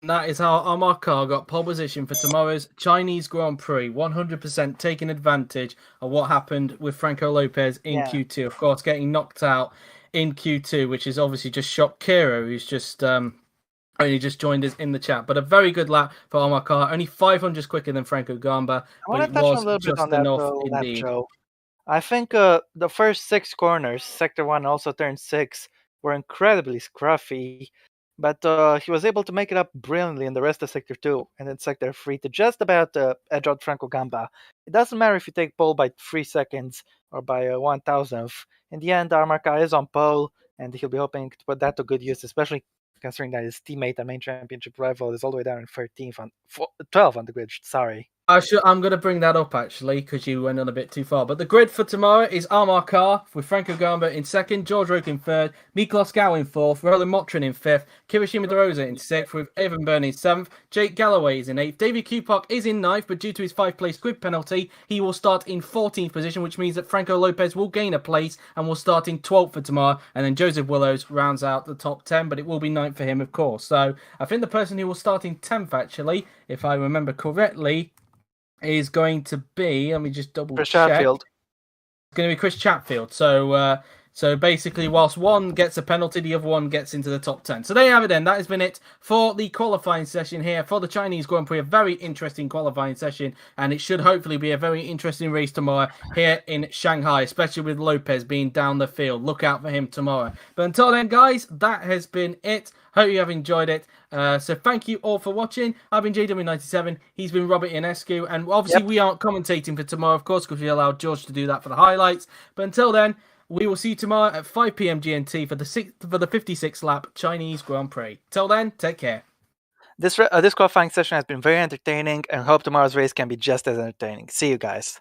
That is how Amar Khan got pole position for tomorrow's Chinese Grand Prix, 100% taking advantage of what happened with Franco Lopez in Yeah. Q2. Of course, getting knocked out in Q2, which is obviously just shocked Kiro, who's just only just joined us in the chat. But a very good lap for Amar Khan, only 500s quicker than Franco Gamba, I but want it to touch on was a little bit just on that enough lap, indeed. Joe. I think the first 6 corners, Sector 1 also turn 6, were incredibly scruffy, but he was able to make it up brilliantly in the rest of Sector 2 and then Sector 3 to just about edge out Franco Gamba. It doesn't matter if you take pole by 3 seconds or by 1,000th. In the end, Armarka is on pole, and he'll be hoping to put that to good use, especially considering that his teammate and main championship rival is all the way down in 12th on the grid. Sorry. I'm going to bring that up actually because you went on a bit too far. But the grid for tomorrow is Amar Khan with Franco Gamba in second, George Roque in third, Miklos Gau in fourth, Roland Motrin in fifth, Kirishima DeRosa in sixth, with Evan Byrne in seventh, Jake Galloway is in eighth, David Kupak is in ninth, but due to his 5-place grid penalty, he will start in 14th position, which means that Franco Lopez will gain a place and will start in 12th for tomorrow. And then Joseph Willows rounds out the top 10, but it will be 9th for him, of course. So I think the person who will start in 10th, actually, if I remember correctly, is going to be, let me just double Chris check. Chatfield. It's going to be Chris Chatfield. So basically, whilst one gets a penalty, the other one gets into the top 10. So there you have it then. That has been it for the qualifying session here for the Chinese Grand Prix. A very interesting qualifying session, and it should hopefully be a very interesting race tomorrow here in Shanghai, especially with Lopez being down the field. Look out for him tomorrow. But until then, guys, that has been it. Hope you have enjoyed it. So thank you all for watching. I've been JW97. He's been Robert Ionescu. And obviously we aren't commentating for tomorrow, of course, because we allowed George to do that for the highlights. But until then, we will see you tomorrow at 5 p.m. GMT for the 56th lap Chinese Grand Prix. Till then, take care. This qualifying session has been very entertaining, and hope tomorrow's race can be just as entertaining. See you guys.